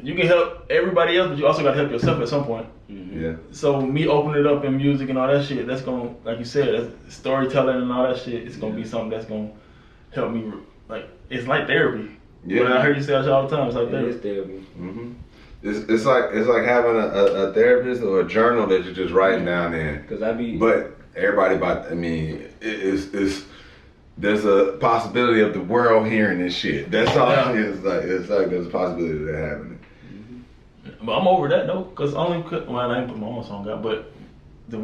you can help everybody else, but you also got to help yourself at some point. Mm-hmm. Yeah. So me opening it up in music and all that shit, that's gonna, like you said, that's storytelling and all that shit. It's gonna be something that's gonna help me. Like it's like therapy. Yeah. When I heard you say that shit all the time, it's like therapy. It is therapy. Mm-hmm. It's like having a therapist or a journal that you're just writing down in. But everybody it's there's a possibility of the world hearing this shit. That's all it is. It's like there's a possibility of that happening. Mm-hmm. But I'm over that though, cause I ain't put my own song out, but the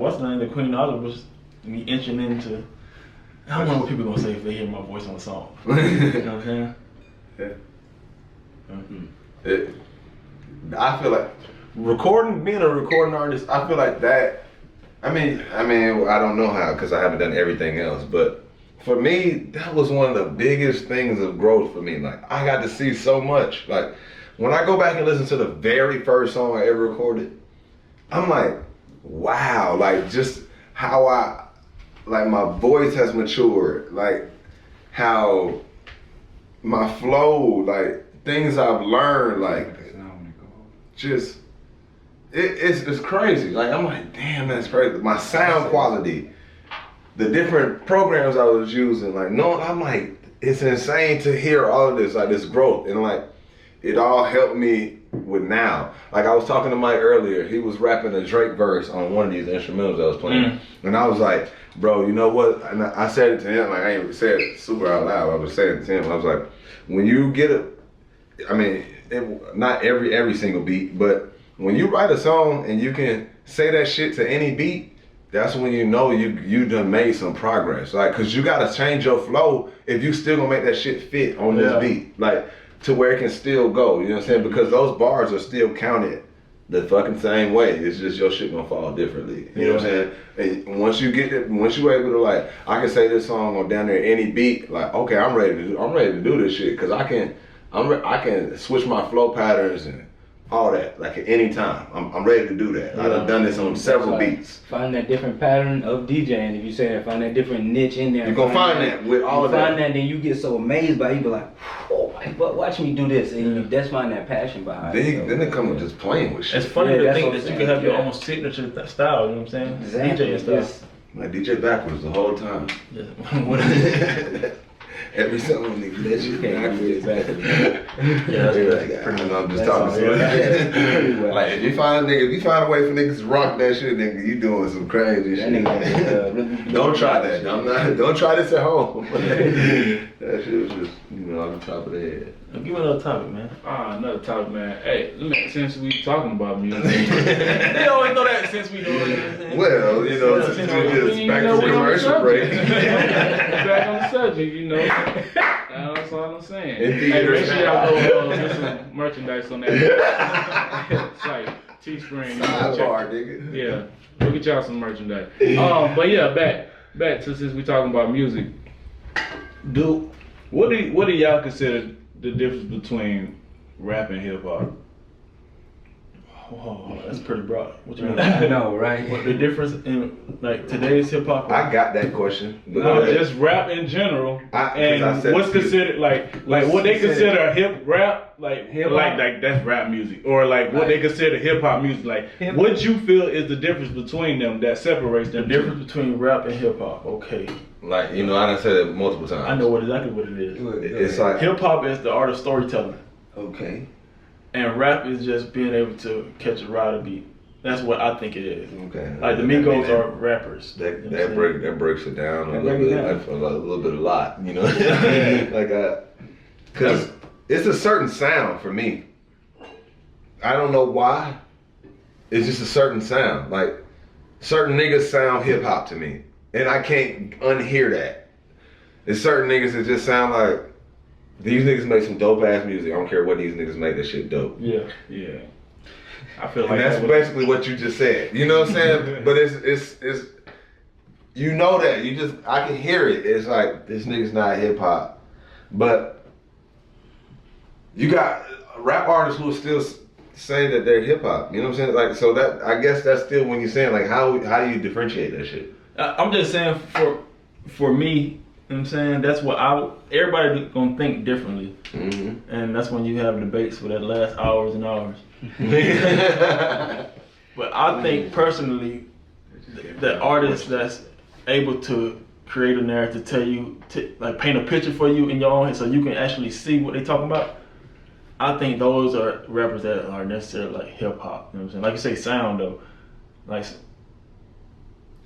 Queen Olive was me inching into. I don't know what people gonna say if they hear my voice on the song. You know what I'm saying? Yeah. Mm-hmm. I feel like being a recording artist, I feel like that. I mean, I don't know how because I haven't done everything else, but for me, that was one of the biggest things of growth for me. Like I got to see so much. Like when I go back and listen to the very first song I ever recorded, I'm like, wow, like just how my voice has matured, like how my flow, like things I've learned, like just it's crazy. Like I'm like, damn, that's crazy. My sound quality, the different programs I was using, like no, I'm like, it's insane to hear all of this, like this growth, and like it all helped me with now. Like I was talking to Mike earlier, he was rapping a Drake verse on one of these instrumentals I was playing, and I was like, bro, you know what? And I said it to him, like I ain't said it super out loud. I was saying it to him. I was like, when you get not every single beat, but when you write a song and you can say that shit to any beat, that's when you know you done made some progress. Like, cause you gotta change your flow if you still gonna make that shit fit on this beat, like to where it can still go. You know what I'm saying? Because those bars are still counted the fucking same way. It's just your shit gonna fall differently. You know what I'm saying? And once you able to like, I can say this song on down there any beat, like okay, I'm ready to do this shit, cause I can switch my flow patterns and all that, like at any time. I'm ready to do that. I've done this on several beats. Find that different pattern of DJing. If you say that, find that different niche in there. You're gonna find that with all of that. Find that, then you get so amazed by it, you be like, oh, watch me do this. And that's find that passion behind it. Then they come with just playing with shit. It's funny to think that you can have your almost signature style, you know what I'm saying? Exactly. DJ stuff. My DJ backwards the whole time. Every song, nigga, that shit backwards. Yeah, that's like, pretty much I'm just talking to you. Like if you find a way for niggas to rock that shit, nigga, you doing some crazy shit. Don't try that. Don't try this at home. That shit was just, on the top of the head. Give me another topic, man. Another topic, man. Hey, since we talking about music. They always know that since we know it. Well, since we just back to commercial break. Back on the subject, That's all I'm saying. In Hey, theaters. make sure y'all go get some merchandise on that site. Teespring. Sidebar, nigga. Yeah, go get y'all some merchandise. But yeah, back to since we talking about music. What do y'all consider the difference between rap and hip hop? Oh, that's pretty broad. What you mean? I know, right? What the difference in like today's hip hop? I got that question. No, just rap in general. I And said what's considered like what they consider hip rap, like Hip-hop? like that's rap music, or like what they consider hip hop music. Like Hip-hop. what you feel is the difference between them that separates The them. difference between rap and hip hop. Okay, Like, you know, I done said it multiple times. I know exactly what it is. It's like, Hip hop is the art of storytelling, Okay. and rap is just being able to catch a ride or beat. That's what I think it is. okay. Like the Migos are rappers. You know what I'm saying? That breaks it down a That little breaks it bit, down. like, a little bit, a lot, you know. Because it's a certain sound for me. I don't know why. It's just a certain sound. Like certain niggas sound hip hop to me, and I can't unhear that. There's certain niggas that just sound like these niggas make some dope ass music. I don't care what these niggas make. That shit dope. Yeah. Yeah, I feel like And that's that was- basically what you just said. You know what I'm saying? But it's you know that. You just I can hear it. It's like this nigga's not hip hop. But you got rap artists who will still say that they're hip hop. You know what I'm saying? Like so that I guess that's still when you're saying like how do you differentiate that shit? I'm just saying for me, you know what I'm saying, that's what everybody gonna think differently. Mm-hmm. And that's when you have debates for that last hours and hours. But I think personally, the artist that's able to create a narrative, tell you, like paint a picture for you in your own head so you can actually see what they're talking about, I think those are rappers that are necessarily like hip hop. You know what I'm saying? Like you say sound though. Like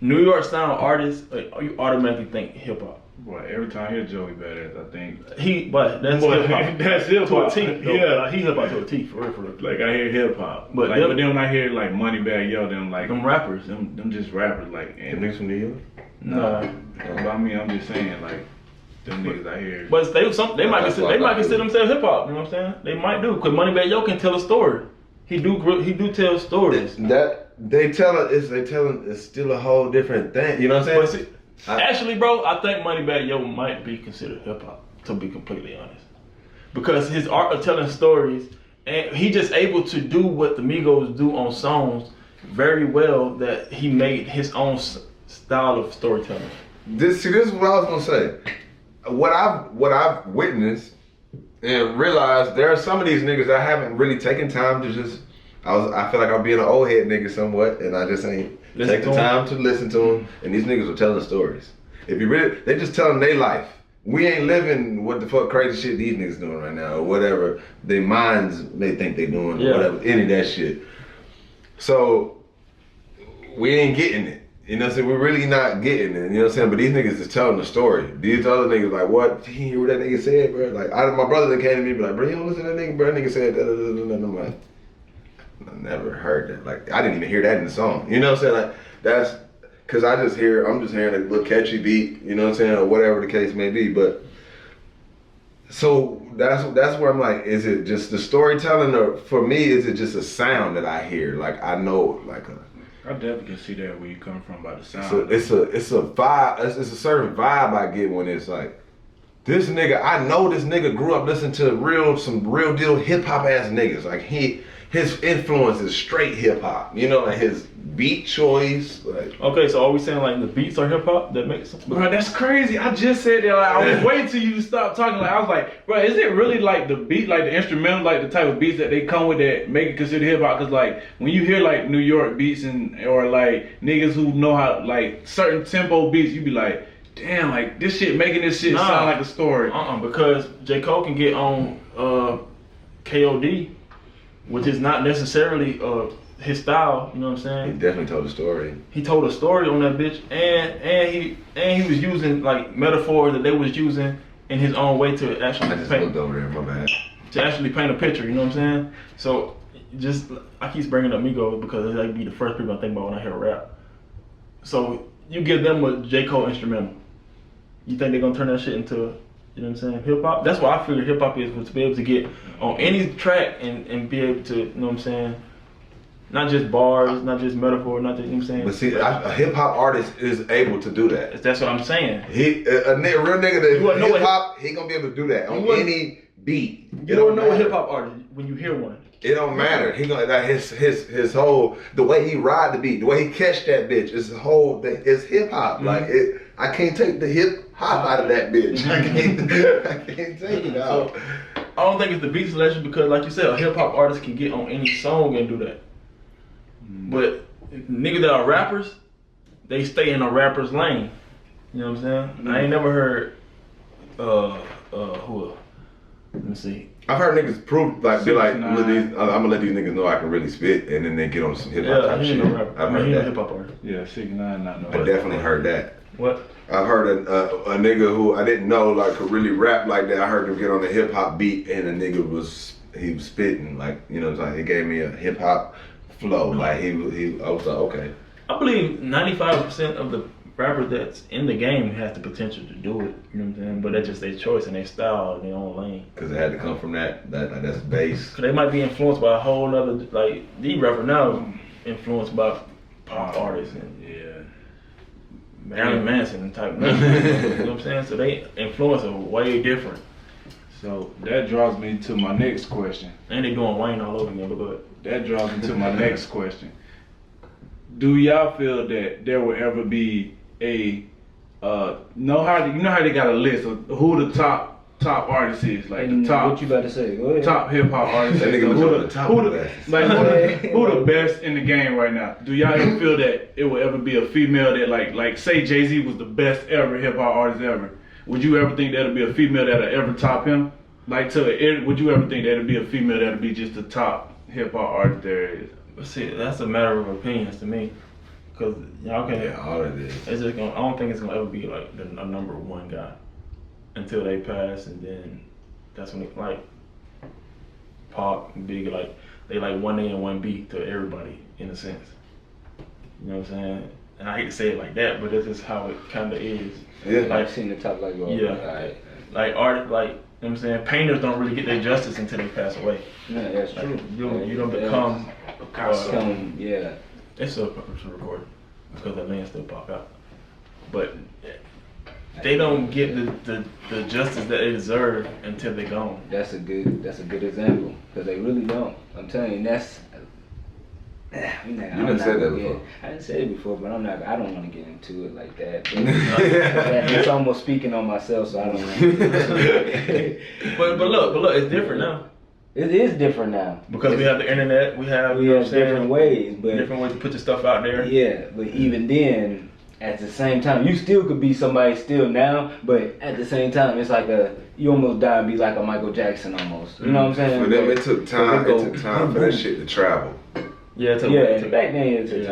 New York sound artists, like, you automatically think hip hop. Boy, every time I hear Joey Badass, I think But that's Boy, hip hop. that's hip To a hop. T. Yeah. Like, he hip hop to a T, for real, for real. like I hear hip hop, But but them- then when I hear like Moneybagg Yo, them like Them rappers. them just rappers like The and niggas from New York? Nah. But I mean, I'm just saying like them niggas I hear. But they might That's consider, why I got consider you. themselves hip hop. You know what I'm saying? They might do, cause Moneybagg Yo can tell a story. He do tell stories. That they telling it's still a whole different thing. You know what I'm But saying? see, actually, bro, I think Moneybagg Yo might be considered hip hop, to be completely honest, because his art of telling stories, and he just able to do what the Migos do on songs very well. That he made his own style of storytelling. This is what I was gonna say. What I've witnessed and realized, there are some of these niggas I haven't really taken time to just. I feel like I'm being an old head nigga somewhat, and I just ain't Listen take the to 'em. time to listen to them. And these niggas are telling stories. If you really, they just telling their life. We ain't living what the fuck crazy shit these niggas doing right now, or whatever their minds may think they doing, Yeah. or whatever, any of that shit. So we ain't getting it. You know what I'm saying? We're really not getting it. You know what I'm saying? But these niggas is telling the story. These other niggas like, what? You hear what that nigga said, bro? Like, my brother that came to me, be like, bro, you don't listen to that nigga, bro? That nigga said da da da da. I'm like, I never heard that. Like, I didn't even hear that in the song. You know what I'm saying? Like, that's because I'm just hearing a little catchy beat. You know what I'm saying, or whatever the case may be. But so that's where I'm like, is it just the storytelling, or for me, is it just a sound that I hear? Like, I know, like a. I definitely can see that where you come from by the sound. So it's a vibe. It's a certain vibe I get when it's like, this nigga. I know this nigga grew up listening to some real deal hip hop ass niggas. Like his influence is straight hip hop. You know, like his beat choice. Like, Okay, so are we saying like the beats are hip hop? That makes sense. Bro, that's crazy. I just said that. Like, I was waiting till you to stop talking. Like, I was like, bro, is it really like the beat, like the instrumental, like the type of beats that they come with that make it considered hip hop? Because like when you hear like New York beats or like niggas who know how like certain tempo beats, you be like, damn, like this shit making this shit sound like a story. Because J. Cole can get on KOD, which is not necessarily his style. You know what I'm he saying? definitely told a story. He told a story on that bitch, and he was using like metaphors that they was using in his own way to I actually just paint looked over there. My bad. a picture. You know what I'm saying? So just I keep bringing up Migos because they be the first people I think about when I hear rap. So you give them a J. Cole instrumental. You think they're gonna turn that shit into You know what I'm saying? Hip hop. That's what I figured hip hop is, was to be able to get on any track and be able to, you know what I'm saying? Not just bars, not just metaphor, not just, you know what I'm saying? But see, a hip hop artist is able to do that. That's what I'm saying. A real nigga that You wanna know hip hop, he gonna be able to do that on any beat. You don't know a hip hop artist when you hear one. It don't matter. He gonna like his whole, the way he ride the beat, the way he catch that bitch, it's hip hop. Like it, I can't take the hip hop out of that bitch. I can't take it out. So, I don't think it's the beat selection because, like you said, a hip hop artist can get on any song and do that. But niggas that are rappers, they stay in a rapper's lane. You know what I'm saying? I ain't never heard who? Let me see. I've heard niggas prove like be like, I'm gonna let these niggas know I can really spit, and then they get on some hip hop type shit. I've heard that. Hip hop artist. Yeah, 69, not no. I definitely heard that. What? I've heard a nigga who I didn't know like could really rap like that. I heard him get on a hip hop beat, and the nigga was spitting like, you know what I'm saying? He gave me a hip hop flow. Like I was like, okay. I believe 95% of the rappers that's in the game has the potential to do it. You know what I'm saying? But that's just their choice and their style and their own lane. Cause it had to come from that's bass. Cause they might be influenced by a whole other, like the rapper now influenced by pop artists and Marilyn Manson type. You know what I'm saying? So they influence are way different. So that draws me to my next question. And they doing Wayne all over again, but go ahead. That draws me to my next question. Do y'all feel that there will ever be a you know how they got a list of who the top artists is, like the top. What you about to say? Go ahead. Top hip hop artists. That nigga was on the top who the best in the game right now? Do y'all ever feel that it will ever be a female that like say Jay-Z was the best ever hip hop artist ever? Would you ever think that'll be a female that'll ever top him? Would you ever think that'll be a female that'll be just the top hip hop artist there is? But see, that's a matter of opinions to me. Cause y'all can. Yeah, all it is. It's just I don't think it's gonna ever be like a number one guy until they pass, and then that's when it, like Pac and Big, like they like 1A and 1B to everybody in a sense. You know what I'm saying? And I hate to say it like that, but that's just how it kind of is. Yeah, like I've seen the top like like art, like, you know what I'm saying, painters don't really get their justice until they pass away. Yeah, that's like, true. You don't become yeah. It's still recorded because the land still pop out, but they don't get the justice that they deserve until they're gone. That's a good example because they really don't. I'm telling you, that's. You didn't say that before. I didn't say it before, but I don't want to get into it like that. It's almost speaking on myself, so I don't know. But look, it's different now. It is different now because we have the internet. We have different ways, but different ways to put your stuff out there. Yeah, but even then, at the same time, you still could be somebody still now, but at the same time, it's like you almost die and be like a Michael Jackson almost. You know what I'm saying? For them, it took time for that shit to travel. Yeah, back then it took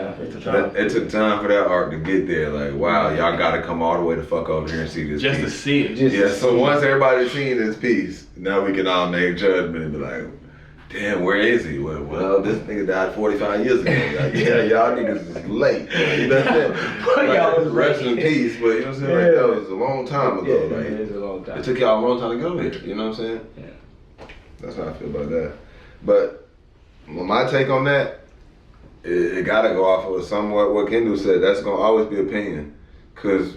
time. It took time for that art to get there. Like, wow, y'all got to come all the way the fuck over here and see this just piece. To see it. So once everybody's seen this piece, now we can all make judgment and be like, damn, where is he? Well, this nigga died 45 years ago. Like, yeah, y'all niggas is late. You know what I'm saying? Rest in peace, but you know what I'm saying? Like, that was a long time ago. Yeah, it is a long time. It took y'all a long time to go here. You know what I'm saying? Yeah. That's how I feel about that. But my take on that, it gotta go off of somewhat what Kendall said. That's gonna always be opinion, cause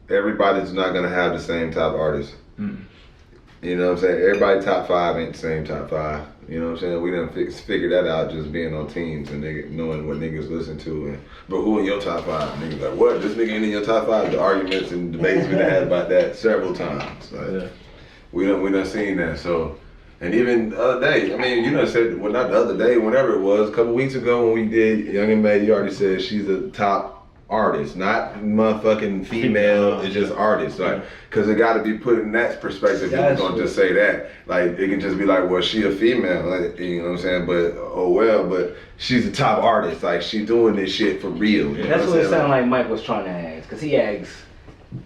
everybody's not gonna have the same top artist. You know what I'm saying? Everybody top 5 ain't the same top 5. You know what I'm saying? We done figure that out just being on teams and knowing what niggas listen to. But who in your top 5? Niggas like, what? This nigga ain't in your top 5? The arguments and debates we done had about that several times. Like, we done seen that. So. And even the other day, I mean, you done said, well, not the other day, whenever it was, a couple weeks ago when we did Young and May, you already said she's a top artist, not motherfucking female, it's just artist. Like, cause it gotta be put in that perspective. People don't just say that. Like, it can just be like, well, she a female, like, you know what I'm saying? But, oh well, but she's a top artist. Like, she doing this shit for real. That's what it sounded like Mike was trying to ask. Cause he asked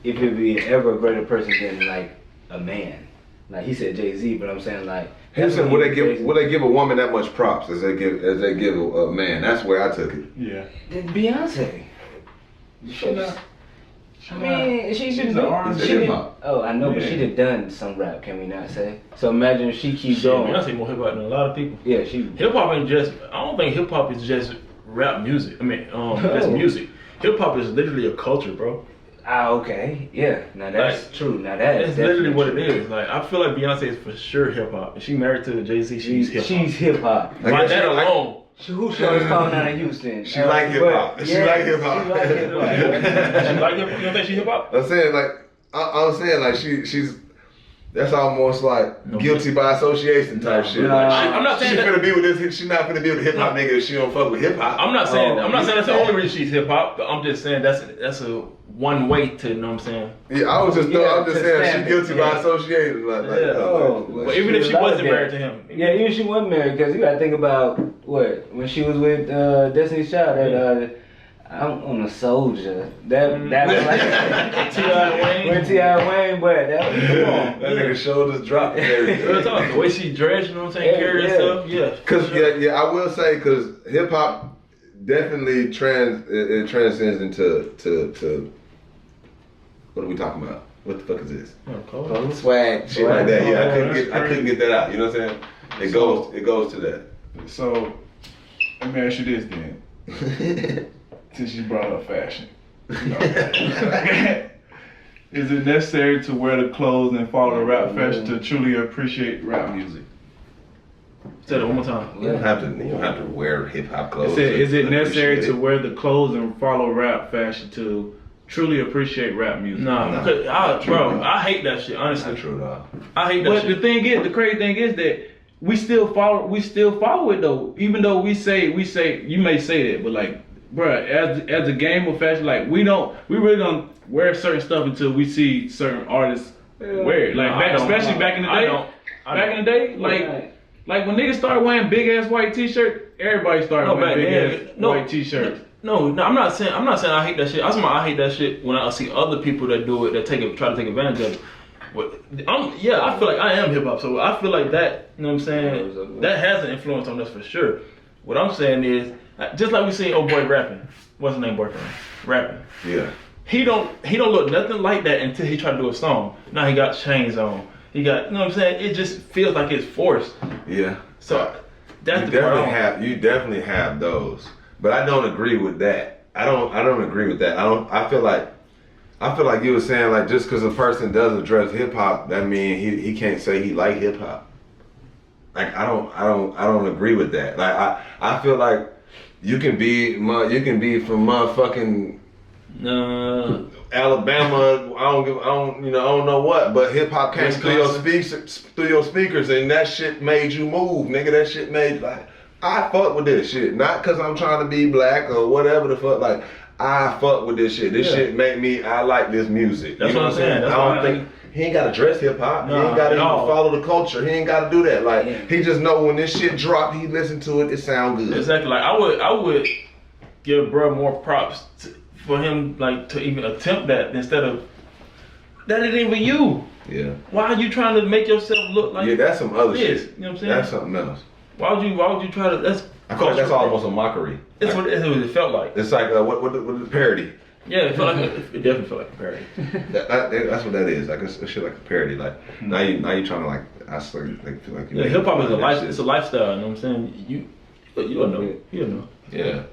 if it'd be ever a greater person than like a man. Like he said Jay-Z, but I'm saying like. He said, would they give a woman that much props as they give a man? That's where I took it. Yeah. Beyonce. She not. I mean, she's an R&B. she oh, I know, but she done done some rap. Can we not say? So imagine if she keeps going. Beyonce more hip hop than a lot of people. Yeah, she. Hip hop ain't just. I don't think hip hop is just rap music. I mean, just music. Hip hop is literally a culture, bro. Ah, okay, yeah. Now that's Like, true. Now that's That's literally what it is. Like, I feel like Beyonce is for sure hip hop. If she married to Jay-Z, she's hip hop. She's hip hop. By that alone. Who show is calling out of Houston? She like hip hop. She like hip hop. She like hip hop. She like hip hop? You don't think she hip hop? I'm saying like I'm saying like she's that's almost like guilty by association type shit. Like, I'm not saying she that. finna be with this. She not finna be with a hip hop nigga if she don't fuck with hip hop. I'm not saying that's the Yeah. only reason she's hip hop, but I'm just saying that's a one way to, you know what I'm saying? Yeah, I was just to saying stand she guilty it, by yeah. association. Like, But even if she wasn't married to him. Yeah, even if she wasn't married, because you gotta think about what when she was with Destiny's Child. That I'm on a soldier. That was like T.I. Wayne. with T.I. Wayne, but that was come on. that nigga shoulders dropped and Real everything. talk, the way she dressed, you know what I'm saying, Yeah, carry yeah. herself, yeah. Cause yeah, I will say because hip hop definitely transcends into what are we talking about? What the fuck is this? Swag, Shit like that. Yeah, That's I couldn't get that out. You know what I'm saying? It goes to that. So, let me ask you this then. Since you brought up fashion. You know, is it necessary to wear the clothes and follow the rap fashion to truly appreciate rap music? Say that one more time. You don't have to wear hip hop clothes. Is it to necessary appreciate to it. wear the clothes and follow rap fashion to truly appreciate rap music? Nah, because I hate that shit, honestly. Not true at all. I hate that But shit. the thing is, the crazy thing is that we still follow it though. Even though we say you may say that, but like, bruh, as a game of fashion, like we really don't wear certain stuff until we see certain artists wear it. Like especially back in the day. Back in the day, like when niggas started wearing big ass white t-shirt, everybody started wearing big ass white t-shirts. No, I'm not saying I hate that shit. I hate that shit when I see other people that do it, that try to take advantage of it. I feel like I am hip hop, so I feel like that, you know what I'm saying, that has an influence on us for sure. What I'm saying is, just like we see old boy rapping, what's his name, boyfriend, rapping. Yeah. He don't look nothing like that until he try to do a song. Now he got chains on. He got, you know what I'm saying? It just feels like it's forced. Yeah. So that's you the definitely problem. you definitely have those, but I don't agree with that. I don't agree with that. I feel like you were saying like just because a person doesn't dress hip hop, that means he can't say he like hip hop. Like I don't agree with that. Like I feel like you can be from motherfucking Alabama. I don't know what, but hip hop came through your speakers, and that shit made you move, nigga. That shit made like I fuck with this shit, not cause I'm trying to be black or whatever the fuck. Like I fuck with this shit. This shit make me. I like this music. That's you know what I'm saying. That's I don't think. He ain't gotta dress hip hop. He ain't gotta even follow the culture. He ain't gotta do that. Like he just know when this shit drop, he listen to it. It sound good. Exactly. Like I would give bro more props for him like to even attempt that instead of that ain't even you. Yeah. Why are you trying to make yourself look like? Yeah, that's some other this? shit. You know what I'm saying? That's something else. Why would you try to? That's I feel like that's almost a mockery. That's what it felt like. It's like what the parody. Yeah, it felt like it definitely felt like a parody. That's what that is. Like it's shit like a parody. Like now you trying to like I feel like Yeah, hip hop is a life. It's a lifestyle. You know what I'm saying? You don't know. You don't know. Yeah.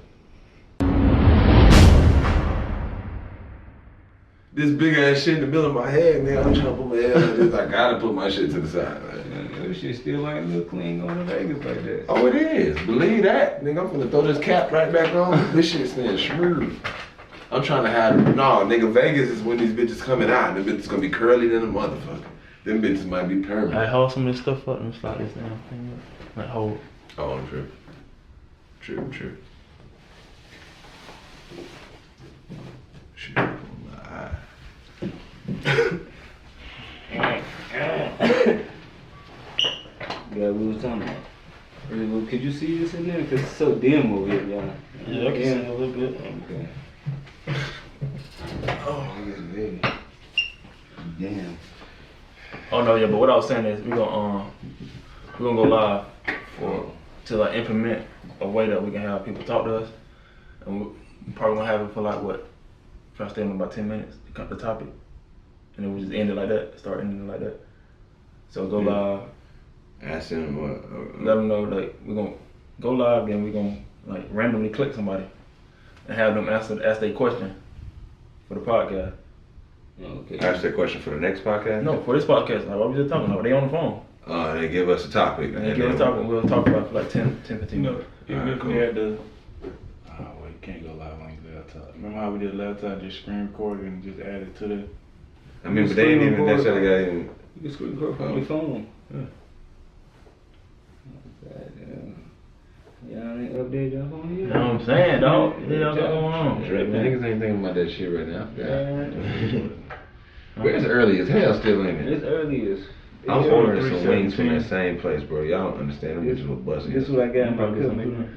This big ass shit in the middle of my head, man. I'm trying to put my head like this. I gotta put my shit to the side. This shit still ain't look clean going to Vegas like that. Oh, it is. Believe that, nigga. I'm finna throw this cap right back on. This shit stands smooth. I'm trying to have no, nigga. Vegas is when these bitches coming out. Them bitches gonna be curly than a motherfucker. Them bitches might be permanent. I hold some of this stuff up and slide this down. Like hold. Oh, true. Shit, my eye. Yeah, we was talking about. Could you see this in there? Cause it's so dim over here, y'all. Yeah, I can see a little bit. Okay. Oh, Damn. Oh no, yeah. But what I was saying is we're gonna go live to like implement a way that we can have people talk to us, and we're probably gonna have it for like what? Try to stay in about 10 minutes. the topic, and then we just end it like that. Start ending it like that. So go live. Ask them what. Let them know like we're gonna go live, then we're gonna like randomly click somebody and have them ask their question for the podcast. Okay. Ask their question for the next podcast? No, for this podcast. Like what we just talking about. They on the phone. They give us a topic. And they give us a topic. We'll talk about it for like 10, 15 minutes. Even if cool. we had the, wait, can't go live on your laptop. Remember how we did laptop, just screen recorded and just added to the. I mean, but they ain't even necessarily got even. You can screen record from your phone. Yeah. Y'all ain't updated your phone yet? You know what I'm saying, dog? What the hell going on? Niggas ain't thinking about that shit right now. Yeah. But it's early as hell still, ain't it? It's early as. I'm ordering some wings from 317. that same place, bro. Y'all don't understand. Them bitches were busting. This is what I got in my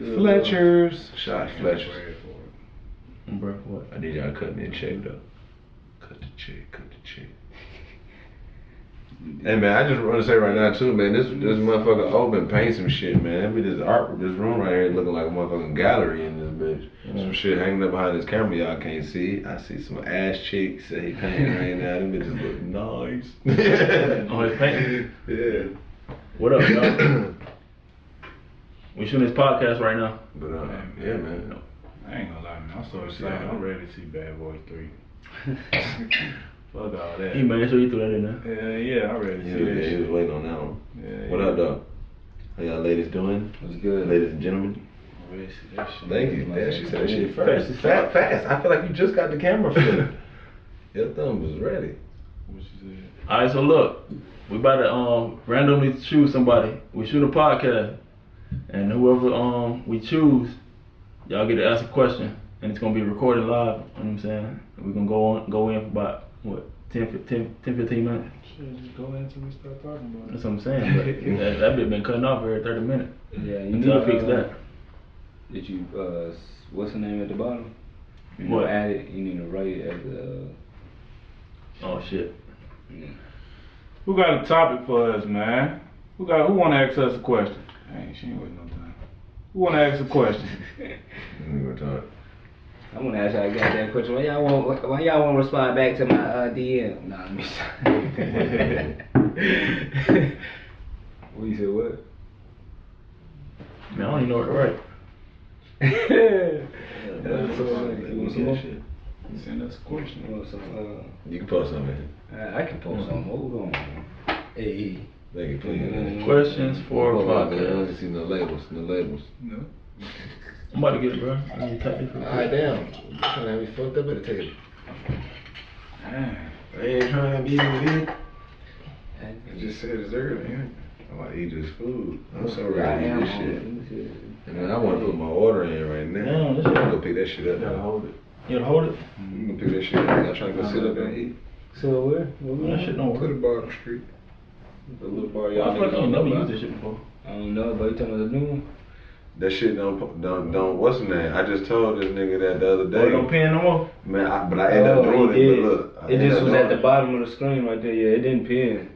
cup. Fletcher's. Shot Fletcher's. Bro, what? I need y'all to cut me a check, though. Cut the check, cut the check. Hey man, I just want to say right now too, man, this motherfucker open paint some shit, man. That be this art, this room right here looking like a motherfucking gallery in this bitch. Some shit hanging up behind this camera y'all can't see. I see some ass cheeks that he painting right now. Them bitches look nice. Oh, he's painting? Yeah. What up, y'all? We shooting this podcast right now. But yeah, man. I ain't gonna lie, man. I'm so excited. I'm ready to see Bad Boys 3. Fuck all that. He made sure you threw that in there. Yeah, I'm ready to see that Yeah, he shit. was waiting on that one. Yeah, What up, though? How y'all ladies doing? What's good? Ladies and gentlemen. I'm ready to see that shit. Thank you. Damn, she said that shit Fast. first. Fast. I feel like you just got the camera flipped. Your thumb was ready. What you said? Alright, so look, we about to randomly choose somebody. We shoot a podcast, and whoever we choose, y'all get to ask a question, and it's gonna be recorded live. You know what I'm saying? We're gonna go in for about what 10, 15 minutes. Shit, just go until we start talking about That's it. what I'm saying. But that bit been cutting off every 30 minutes. Yeah, you Until I need fix that. Did you what's the name at the bottom? You What? know, add it. You need to write it as Oh shit. yeah. Who got a topic for us, man? Who wanna ask us a question? Hey, she ain't waiting no time. Who wanna ask a question? We were talking. I'm gonna ask y'all a goddamn question. Why y'all won't respond back to my DM? Nah, let me stop. What you said? What? Man, I don't even know what to write. That's so funny. You want some more? Send us a question. You want some? You can post something. I can post some. Hold on. Hey. Thank you, please. Questions for a I don't podcast. see no labels. No labels. No. I'm about to get it, bro. I need to type this real quick. Alright, damn. You trying to have me fucked up at the table. Damn. I ain't trying to be with it. I I just said it's early. I'm about to eat this food. I'm so ready I to am eat this on shit. it. And then I want to put my order in right now. Damn, this I'm shit- gonna go pick that shit up. You gotta Man. hold it. You gotta hold it? I'm gonna pick that shit up. Y'all trying to go sit up and eat? So where? That shit don't Put work. a bar up the street. The little bar I feel like I ain't never used this shit before. I don't know, but you talking about the new one? That shit don't, what's the name? I just told this nigga that the other Oh, day. don't pin no more? Man, but I ended up doing he it, did. but look. I It ended just up was doing at the it. bottom of the screen right there. Yeah, it didn't pin.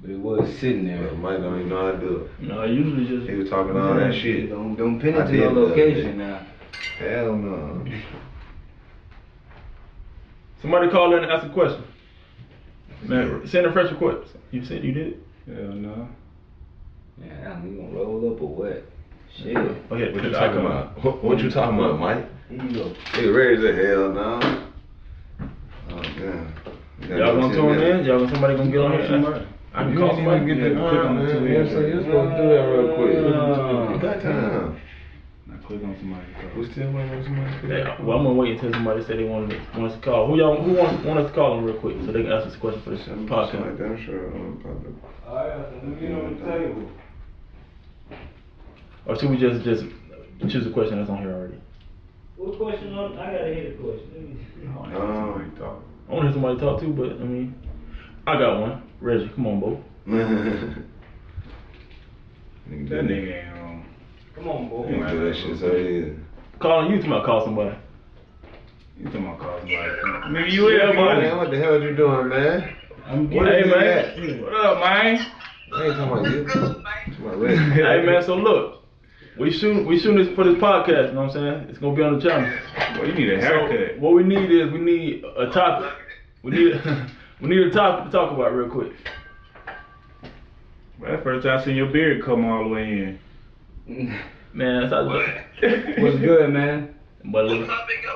But it was sitting there. But Mike don't even know how to do it. No, I usually just. He was talking all that shit. Don't pin I it to did no the other location day. now. Hell no. Somebody call in and ask a question. Man, send a fresh request. You said you did? Hell no. Yeah, we gonna roll up or what? Shit. Okay, What you put the talking icon. about? What you talking about, Mike? Here you go. Nigga ready as hell now. Oh damn. Y'all gonna tune in? Somebody gonna get on here? I can You call ain't somebody. even get the Yeah, click on the man. two You know what I'm saying? You're supposed to do that real quick. You got time. Now click on somebody. We still waiting on somebody to Yeah, well, I'm gonna wait until somebody say they want us to call. Who want us to call them real quick so they can ask us a question for this Something podcast? like that, I'm sure. Alright, let me get on the table. Or should we just choose a question that's on here already? What question on? I gotta hear the question. I want to hear somebody talk too, but I mean, I got one. Reggie, come on, Bo. That nigga ain't wrong. Come on, boy. You do that shit so easy. Calling you to call somebody. You talking about calling somebody? Nigga, you Yeah, here, boy. buddy? Man, what the hell you doing, man? I'm What Hey, is man. that? What up, man? I ain't talking about you. I'm talking about Reggie. Hey man, so look, We shooting this for this podcast, you know what I'm saying? It's gonna be on the channel. Well, you need a haircut. So, what we need is a topic. We need a topic to talk about real quick. Well, that's the first time I seen your beard come all the way in. Man, that's how What's good, man? But What topic I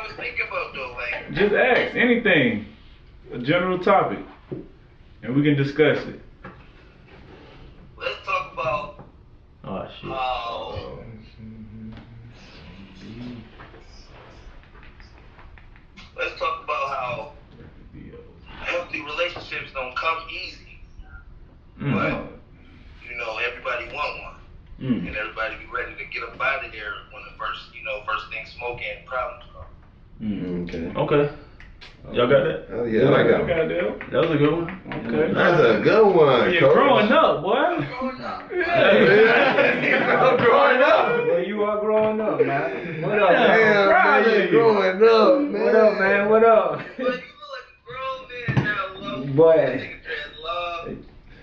was thinking about though, like Just ask anything, a general topic, and we can discuss it. let's talk about oh shit. let's talk about how healthy relationships don't come easy, but you know everybody want one, and everybody be ready to get up out of there when the first thing smoke and problems come. Okay. Okay. Y'all got that? Oh, yeah, I got one. Goddamn. That was a good one. Okay. That's a good one. You're Coach. growing up, boy. I'm growing up. Well, you are growing up, man. What up, Damn, man? man, you growing up, man. What up, man? What up? But you look like a grown man now, love. Boy. Nigga dread love.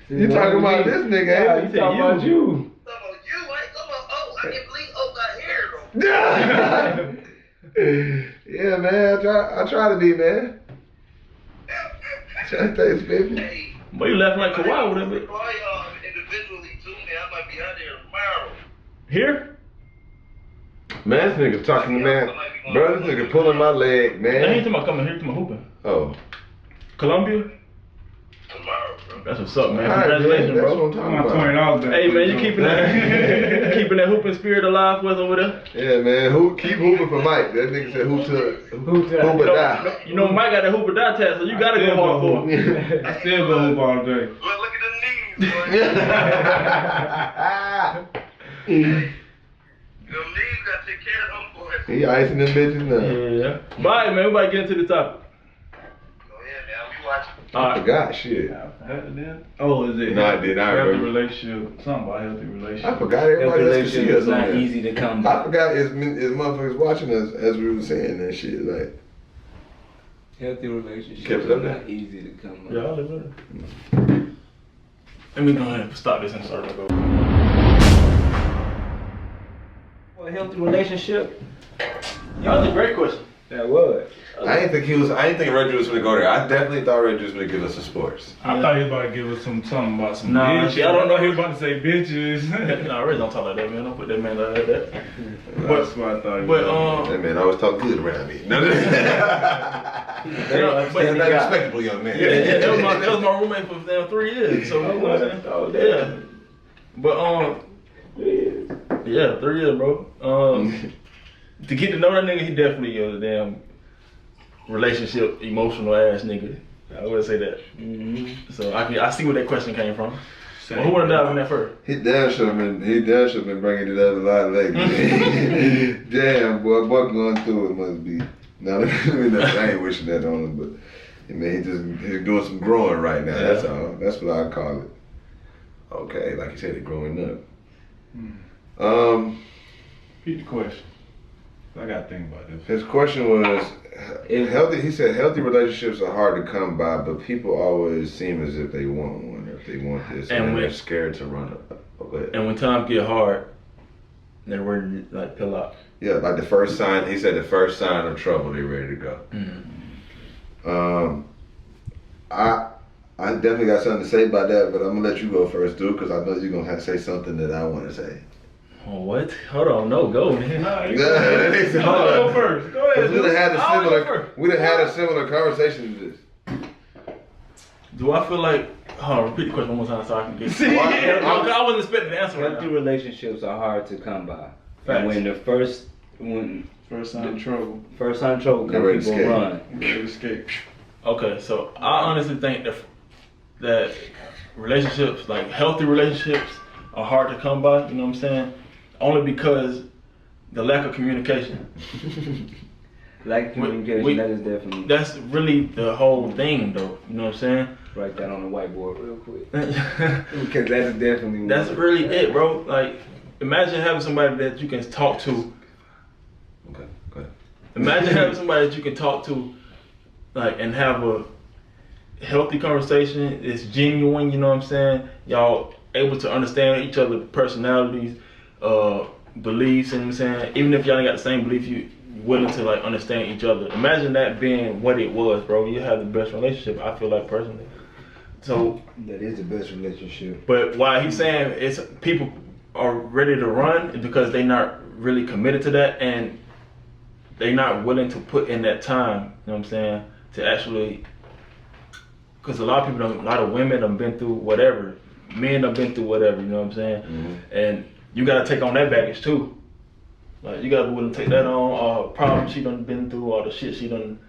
You talking about this nigga, Yeah, ain't you talking about you. Talking about you, I ain't talking about I can't believe got hair though. Yeah, man, I try to be, man. Try to stay spiffy. Hey, But you laughing like Kawhi with that bit. Why y'all individually too, man? I might be out there tomorrow. Here? Man, this nigga talking, man. Bro, this nigga pulling my leg, I ain't man. talking about coming here, to my hooping. Oh. Columbia? Tomorrow, bro. That's what's up, man. All right, Congratulations, man, that's bro. what I'm I'm talking on about. $20 back. Hey man, you keeping that hooping spirit alive with over there? Yeah, man, keep hooping for Mike. That nigga said hoop or die. You know Mike got that hooper die test, so you gotta go hard for him. I still go hoop all day. Well, look at the knees, boy. Them knees gotta take care of them, boy. He icing them bitches now. Yeah. Bye, man. We about to get into the topic. Go ahead, man. We watching. I forgot shit. Oh, is it? No, I did not Healthy remember. relationship. Something about healthy relationship. I forgot everybody else could see us It's on not there. easy to come I by. forgot it's motherfuckers watching us as we were saying that shit. Like, Healthy relationships Kept it up are there. not easy to come by. Yeah, I'll live with it. Let me go ahead and stop this and start back over. For a healthy relationship, That was a great question. that was. I didn't think Reggie was gonna go there. I definitely thought Reggie was gonna give us some sports. I thought he was about to give us something about some Nah, bitches. see, I don't know. He was about to say bitches. Nah, really don't talk like that, man. Don't put that man like that. That's what I thought he was But That man always talk good around me. No, but He's a respectable young man. yeah, that was my roommate for damn 3 years. So you know what I'm saying? Yeah. But yeah, 3 years, bro. To get to know that nigga, he definitely is a damn relationship emotional ass nigga. I would say that. So I see where that question came from. Well, who wanna dive in that first? He damn should have been bringing it up a lot lately. Damn, boy going through it must be. Now, I ain't wishing that on him, but he's doing some growing right now. Yeah. That's all. That's what I call it. Okay, like you said, he's growing up. Repeat the question. I gotta think about this. His question was, healthy. He said healthy relationships are hard to come by, but people always seem as if they want one, or if they want this, and they're scared to run up. Okay. And when times get hard, they're ready to like pull out. Yeah, like the first sign. He said the first sign of trouble, they're ready to go. I definitely got something to say about that, but I'm gonna let you go first, dude, because I know you're gonna have to say something that I want to say. Oh, what? Hold on, no, go, man. Nah, you Hold go on. first. Go ahead. We'd have had I'll go first. a similar conversation to this. Do I feel like? Hold on, repeat the question one more time so I can get. Well, I wasn't expecting the answer right Healthy now. relationships are hard to come by. Facts. And when First sign of trouble. first sign of trouble Get comes, ready to people escape. run. Get escape. Okay, so I honestly think that relationships, like healthy relationships, are hard to come by. You know what I'm saying? Only because the lack of communication. Like communication, that is definitely. That's really the whole thing, though. You know what I'm saying? Write that on the whiteboard real quick. Because that's definitely. That's one. really it, bro. Like, imagine having somebody that you can talk to. Okay, go ahead. Imagine having somebody that you can talk to, like, and have a healthy conversation. It's genuine, you know what I'm saying? Y'all able to understand each other's personalities, beliefs, you know what I'm saying? Even if y'all ain't got the same belief, you willing to like understand each other. Imagine that being what it was, bro. You have the best relationship, I feel like, personally. So that is the best relationship. But why he's saying it's people are ready to run because they not really committed to that, and they not willing to put in that time, you know what I'm saying, to actually, because a lot of people, a lot of women have been through whatever, men have been through whatever, you know what I'm saying, and you got to take on that baggage too. Like you got to be willing to take that on, all problems she done been through, all the shit she done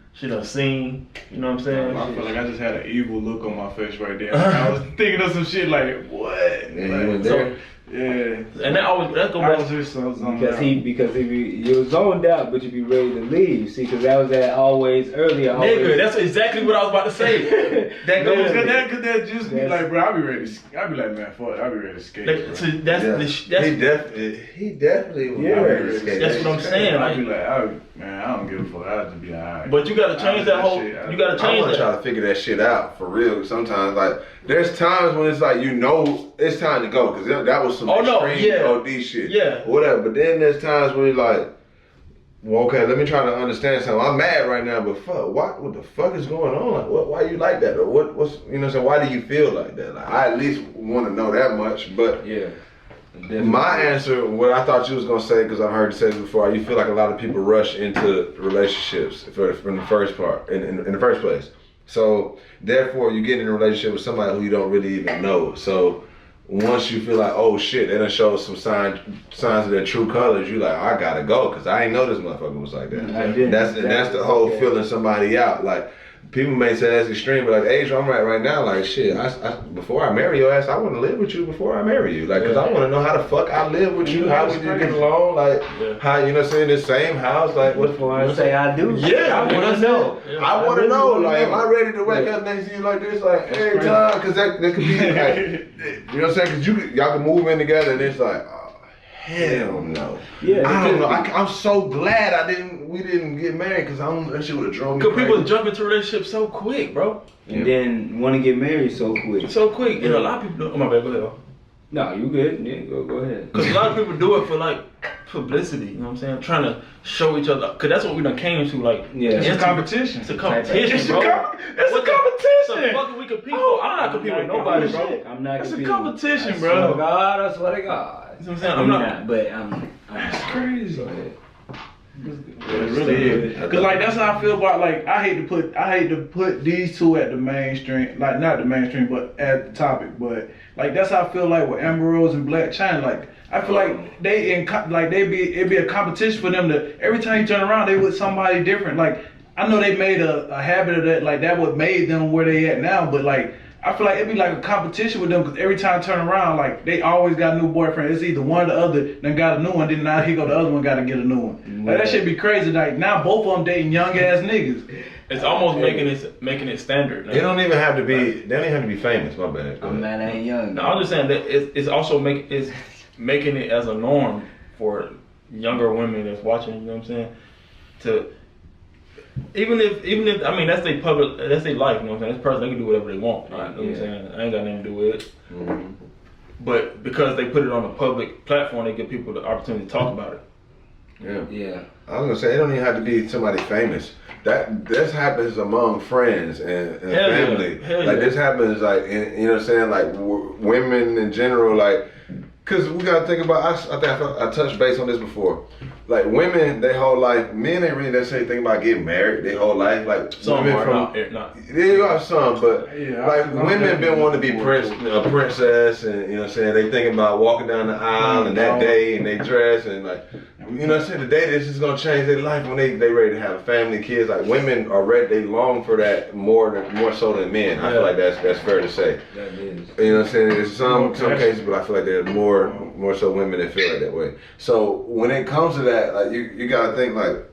seen, you know what I'm saying? I feel like I just had an evil look on my face right there. I was thinking of some shit like, what? Yeah, like, you went there. Yeah. And that go back to because you was zoned out, but you be ready to leave. See, because that was that always earlier. Nigga, that's exactly what I was about to say. That goes that just be like, bro, I be ready. I be like, man, fuck it, I be ready to skate. Like, so that's he definitely was ready to skate. That's what I'm saying. I be like, man, I don't give a fuck. I just be alright. But you gotta change that whole. You gotta change I want that. to try to figure that shit out for real. Sometimes, like, there's times when it's like it's time to go because that was some extreme OD shit. Yeah. Whatever. But then there's times where you're like, well, okay, let me try to understand something. I'm mad right now, but fuck, what the fuck is going on? Like, why you like that? Or what's you know what I'm saying? Why do you feel like that? Like, I at least want to know that much. But yeah. My answer, what I thought you was gonna say, because I've heard you say this before, you feel like a lot of people rush into relationships from the first part, in the first place. So therefore, you get in a relationship with somebody who you don't really even know. So once you feel like, oh shit, they done showed some signs of their true colors, you like, I gotta go, because I ain't know this motherfucker was like that. That's the whole feeling somebody out. Like, people may say that's extreme, but like, age I'm at right now, like, shit, I before I marry your ass, I want to live with you before I marry you. Like, because I want to know how the fuck I live with you, how we get along, like, how, you know what I'm saying, the same house, like, what before I say I do. Yeah, I want to know. I want to know, like, am I ready to wake up next to you like this, like, every time? Because that could be, like, you know what I'm saying, because y'all can move in together, and it's like, hell no. Yeah, I don't know. I'm so glad we didn't get married, because that shit would have drove me crazy. Because people jump into relationships so quick, bro. And then want to get married so quick. So quick. And a lot of people do. Oh, my bad, go ahead. No, you good. Yeah, go ahead. Because a lot of people do it for, like, publicity, you know what I'm saying? Trying to show each other. Because that's what we done came to, like. Yeah. It's a competition. It's a competition, bro. It's a competition. What the fuck do we compete for? I'm not competing with nobody, bro. I'm not It's a competing. competition, bro. I swear to God. You know what I'm saying? I'm not. But I'm It's crazy. It really is. Cause like that's how I feel about, like, I hate to put these two at the mainstream, like not the mainstream, but at the topic. But like that's how I feel like with Amber Rose and Black China. Like I feel like it'd be a competition for them to every time you turn around they with somebody different. Like I know they made a habit of that. Like that what made them where they at now. But like I feel like it'd be like a competition with them because every time I turn around, like they always got a new boyfriend. It's either one or the other. Then got a new one. Then now he go the other one got to get a new one. Like that shit be crazy. Like now both of them dating young ass niggas. It's almost making it standard. They don't even have to be. They don't even have to be famous. My bad. I'm mad I ain't young. No, I'm just saying that it's also making it as a norm for younger women that's watching. You know what I'm saying? To even if I mean that's their life. You know what I'm saying? This person they can do whatever they want. Right? You know what I'm saying? I ain't got nothing to do with it. Mm-hmm. But because they put it on a public platform, they give people the opportunity to talk about it. Yeah. I was gonna say it don't even have to be somebody famous. This happens among friends and family. Like this happens like you know what I'm saying, like women in general, like because we gotta think about. I think I touched base on this before. Like women, their whole life, men ain't really necessarily think about getting married. Their whole life, like some women are from not. There are some, but like women been wanting to be a princess, and you know what I'm saying. They thinking about walking down the aisle and that day, and they dress and like. You know what I'm saying? The day this is gonna change their life when they ready to have a family, kids. Like women are ready, they long for that more so than men. I feel like that's fair to say. That is. You know what I'm saying? There's some cases, but I feel like there's more so women that feel like that way. So when it comes to that, like you gotta think like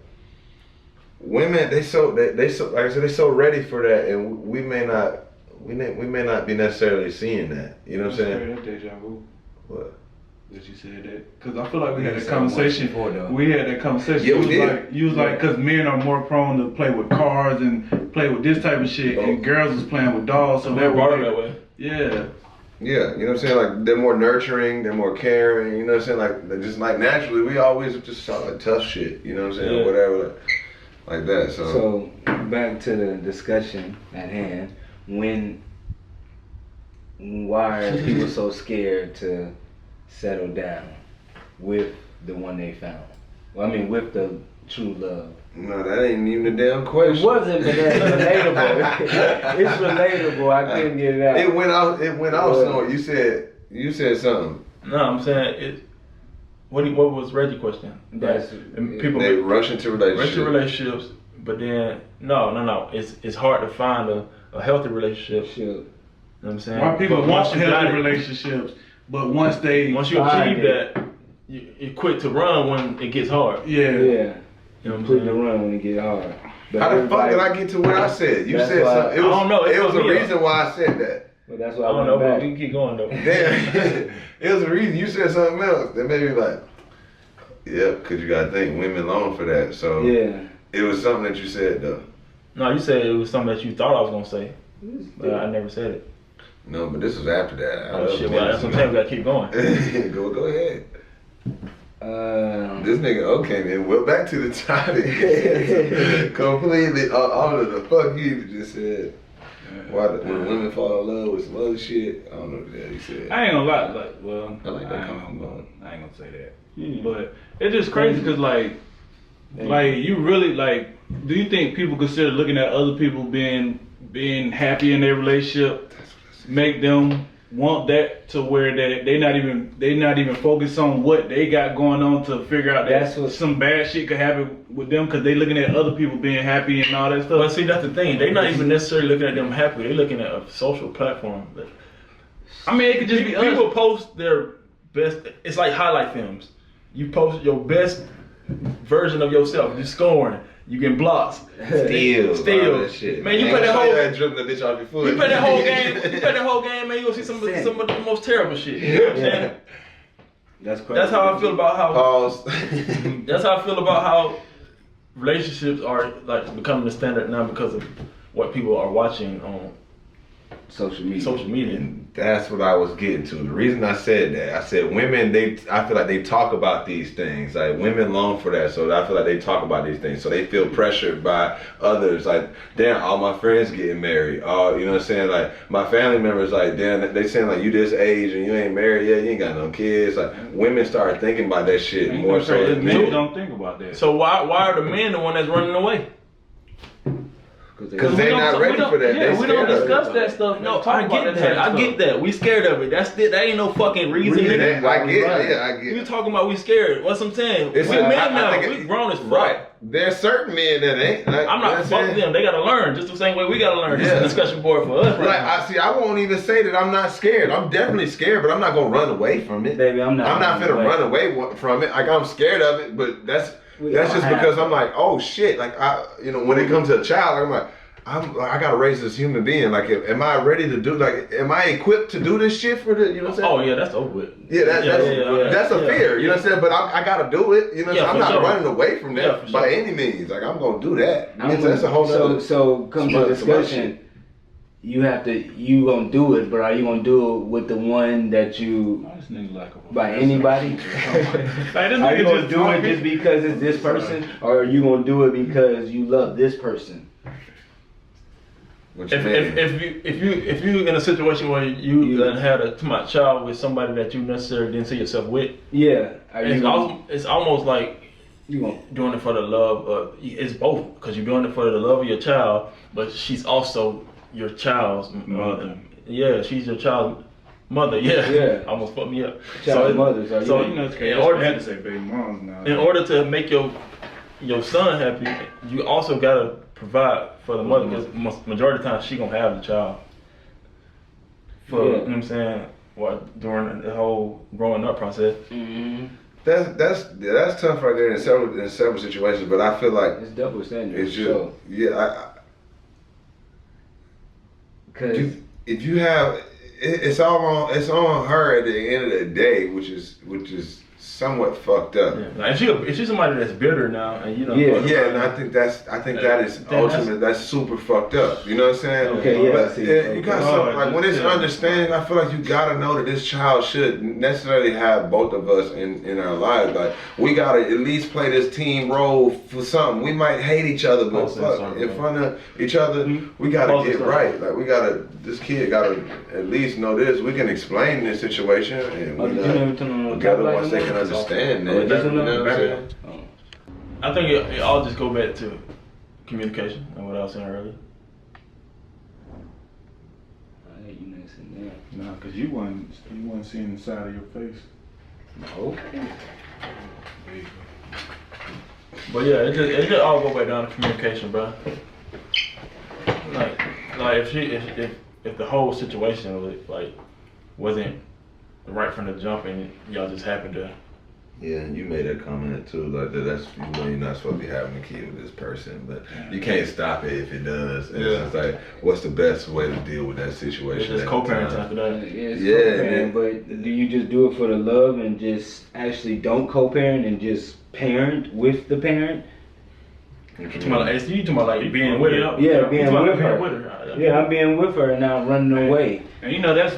women. They so like I said, they so ready for that, and we may not be necessarily seeing that. You know what I'm saying? That's deja vu. What? That you said that, because I feel like we had that conversation. We had that conversation. Yeah, you was like, because men are more prone to play with cars and play with this type of shit, and girls is playing with dolls. So They're brought up that way. Yeah. Yeah, you know what I'm saying? Like, they're more nurturing, they're more caring, you know what I'm saying? Like, they're just like naturally, we always just talk like tough shit, you know what I'm saying? Yeah. Whatever, like that. So back to the discussion at hand. Why are people so scared to settle down with the one they found? Well, I mean, with the true love. No, that ain't even a damn question. It wasn't, but that's relatable. It's relatable. I couldn't get it out. It went out somewhere. You said something. No, I'm saying it. What was Reggie's question? That's And people They rush into relationships, but then no. It's hard to find a healthy relationship. Sure. You know what I'm saying? Why people But want once you got healthy it, relationships, but once you achieve that, you're quick to run when it gets hard. yeah. Yeah. You know what I'm Quick saying? to run when it get hard. But How the fuck everybody- did I get to what I said? You That's said why- something. I don't know. It was a took me reason why I said that. But that's I why I don't know, went but back. we can keep going though. Damn. It was a reason you said something else that made me like, yeah, because you gotta think women long for that. So Yeah. it was something that you said though. No, you said it was something that you thought I was gonna say, but I never said it. No, but this was after that. Oh shit! Well, that's what I'm saying. We gotta keep going. Go ahead. This nigga okay man. Well, back to the topic. Completely all of the fuck you even just said. Why when women fall in love with some other shit? I don't know what the hell he said. I ain't gonna lie, like, well, I like that ain't comment. gonna- I ain't gonna say that. But it's just crazy because, like you really, like, do you think people consider looking at other people being happy in their relationship make them want that to where they not even focused on what they got going on to figure out That's that what- some bad shit could happen with them because they looking at other people being happy and all that stuff. But see, that's the thing. They're not even necessarily looking at them happy. They're looking at a social platform. I mean, it could just be People us. post their best. It's like highlight films. You post your best version of yourself. You scoring. You get blocks. Still. All that shit. Man, you Ain't play that gonna show whole. you that dribbling that bitch off your foot. You play that whole game. You play that whole game, man. You gonna see some of the most terrible shit. You know what I'm saying? That's crazy. That's how I feel about how. Pause. That's how I feel about how relationships are like becoming the standard now because of what people are watching on social media. social media. And that's what I was getting to. The reason I said that, I said women, I feel like they talk about these things. Like women long for that, so I feel like they talk about these things. So they feel pressured by others. Like, damn, all my friends getting married. Oh, you know what I'm saying? Like my family members, like, damn, they saying like you this age and you ain't married yet, you ain't got no kids. Like women start thinking about that shit more so than men men. don't think about that. So why are the men the one that's running away? Because they're not ready for that. Yeah, They we don't scared of it. discuss that stuff. No, Talk I about get type that. of I stuff. get that. We scared of it. That ain't no fucking reason. Yeah, nigga. I get it. Yeah, I get You it. talking about we scared? What's I'm saying? It's We like, men I now. think We grown as fuck. Right. There's certain men that ain't. Like, I'm not fucking them. They gotta learn just the same way we gotta learn. This is Yeah. a discussion board for us. Like I won't even say that I'm not scared. I'm definitely scared, but I'm not gonna run away from it. Baby, I'm not finna running run away from it. Like I'm scared of it, but that's just because I'm like, oh shit. Like when it comes to a child, I'm like, I gotta raise this human being. Like, am I ready to do? Like, am I equipped to do this shit for the? You know what I'm saying? Oh yeah, that's over with. Yeah, that's a fear. You know what I'm saying? But I gotta do it. You know, Yeah, I'm for not sure. running away from that Yeah, for by sure. any means. Like I'm gonna do that. I'm That's a whole other. So come to some discussion. You gonna do it, but are you gonna do it with the one that you This nigga like a by anybody? Like, this Are you nigga gonna just do it talking. just because it's this person, or are you gonna do it because you love this person? What you mean? If you in a situation where you done had a child with somebody that you necessarily didn't see yourself with, Yeah. Are you gonna, it's almost like you gonna doing it for the love of, it's both, because you're doing it for the love of your child, but she's also your child's Mother. Yeah, she's your child's mother. Yeah. Yeah. Almost fucked me up. child mothers? Are so you You know, it's crazy. in order I had to to say baby moms now. in order to make your son happy, you also gotta provide for the mother, because majority of the time she gonna have the child. For Yeah. you know what I'm saying, during the whole growing up process. Mm-hmm. That's tough right there in several situations. But I feel like It's double standard. it's just So, cause if you have it's on her at the end of the day, which is somewhat fucked up. Yeah. Like if she's somebody that's bitter now, and you know, Yeah, and I think that is ultimate. That's super fucked up. You know what I'm saying? Okay, yeah. But you got something like when it's understanding. I feel like you gotta know that this child shouldn't necessarily have both of us in our lives. Like we gotta at least play this team role for something. We might hate each other, but fuck, in front of each other, we gotta get right. Like this kid gotta at least know this. We can explain this situation, and we together once they can understand that. You know what I'm saying? I think it all just go back to communication and what I was saying earlier. Nah, cause you wasn't seeing the side of your face. No. But yeah, it just all go back down to communication, bro. Like if the whole situation was wasn't right from the jump, and y'all just happened to. Yeah, and you made that comment too, like that's you're not supposed to be having a kid with this person, but you can't stop it if it does. And it's just like, what's the best way to deal with that situation? It's just co-parenting after that. Yeah, but do you just do it for the love and just actually don't co-parent and just parent with the parent? You talking about like being with her? Yeah, being with her. Yeah, I'm being with her and not running away. And you know that's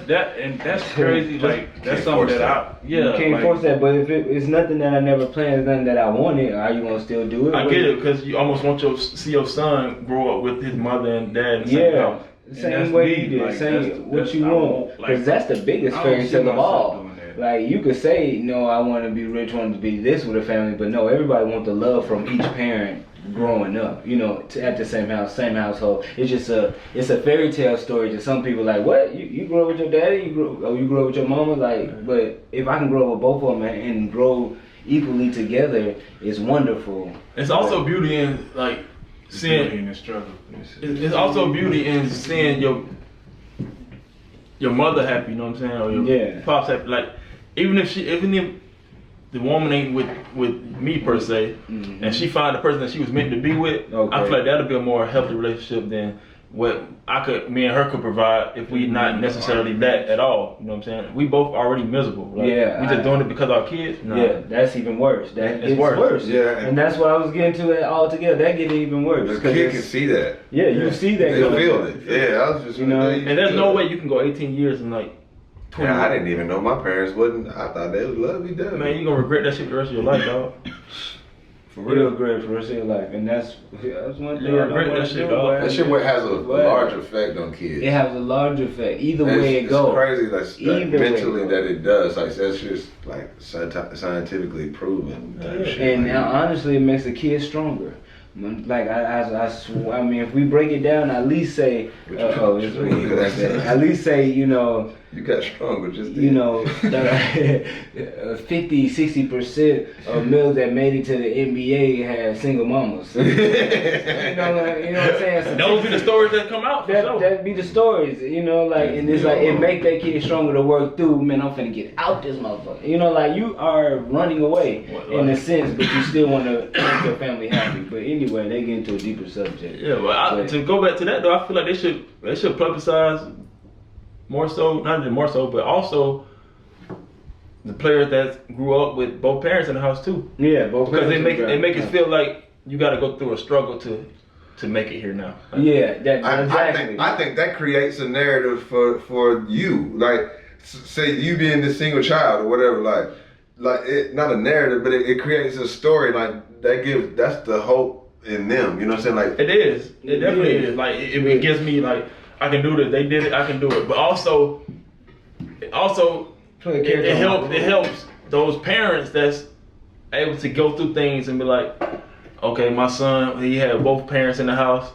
crazy. Like that's something that you can't force that. But if it's nothing that I never planned, it's nothing that I wanted, are you gonna still do it? I get it, because you almost want to see your son grow up with his mother and dad in the same house. Same way you did, same what you want, because that's the biggest fairy tale of all. Like you could say, no, I want to be rich, want to be this with a family, but no, everybody wants the love from each parent growing up, you know, at the same house, same household. It's just it's a fairy tale story to some people. Like, what? You grew up with your daddy? You grew up with your mama? Like, but if I can grow up with both of them and grow equally together, it's wonderful. It's also beauty in like seeing the struggle. It's also beauty in seeing your mother happy. You know what I'm saying? Or your pops happy. Like, even if the woman ain't with me per se, and she find the person that she was meant to be with, I feel like that'll be a more healthy relationship than what me and her could provide if we not necessarily that at all. You know what I'm saying? We both already miserable. Like, we just doing it because of our kids. No. Yeah, that's even worse. It's worse. Yeah, and that's what I was getting to it all together. That get even worse. The kid can see that. Yeah, you see that. They feel it. Yeah, I was just and there's no way you can go 18 years and like. Yeah, I didn't even know my parents wouldn't. I thought they would love me done. Man, you gonna regret that shit for the rest of your life, dog. For real, regret for the rest of your life, and that's one thing. That shit, dog. That shit has a large effect on kids. It has a large effect. Either way it goes. It's crazy like mentally that it does. Like that's just like scientifically proven type shit. And now, honestly, it makes the kid stronger. Like I mean, if we break it down, at least say, at least say, you know, you got stronger, just you know, 50-60% of males that made it to the NBA had single mamas. you know what I'm saying? So those be the stories that come out. That be the stories, you know, like, and it's like it make that kid stronger to work through. Man, I'm finna get out this motherfucker. You know, like you are running away in a sense, but you still want to make your family happy. But anyway, they get into a deeper subject. Yeah, but to go back to that though, I feel like they should publicize more so, not even more so, but also the players that grew up with both parents in the house too. Yeah, both because they make it feel like you got to go through a struggle to make it here now. Yeah, exactly. I think that creates a narrative for you. Like, say you being the single child or whatever. Like it, not a narrative, but it creates a story. Like that's the hope in them. You know what I'm saying? Like it is. It definitely is. Like it gives me like, I can do this. They did it. I can do it. But also, it helps those parents that's able to go through things and be like, okay, my son, he had both parents in the house.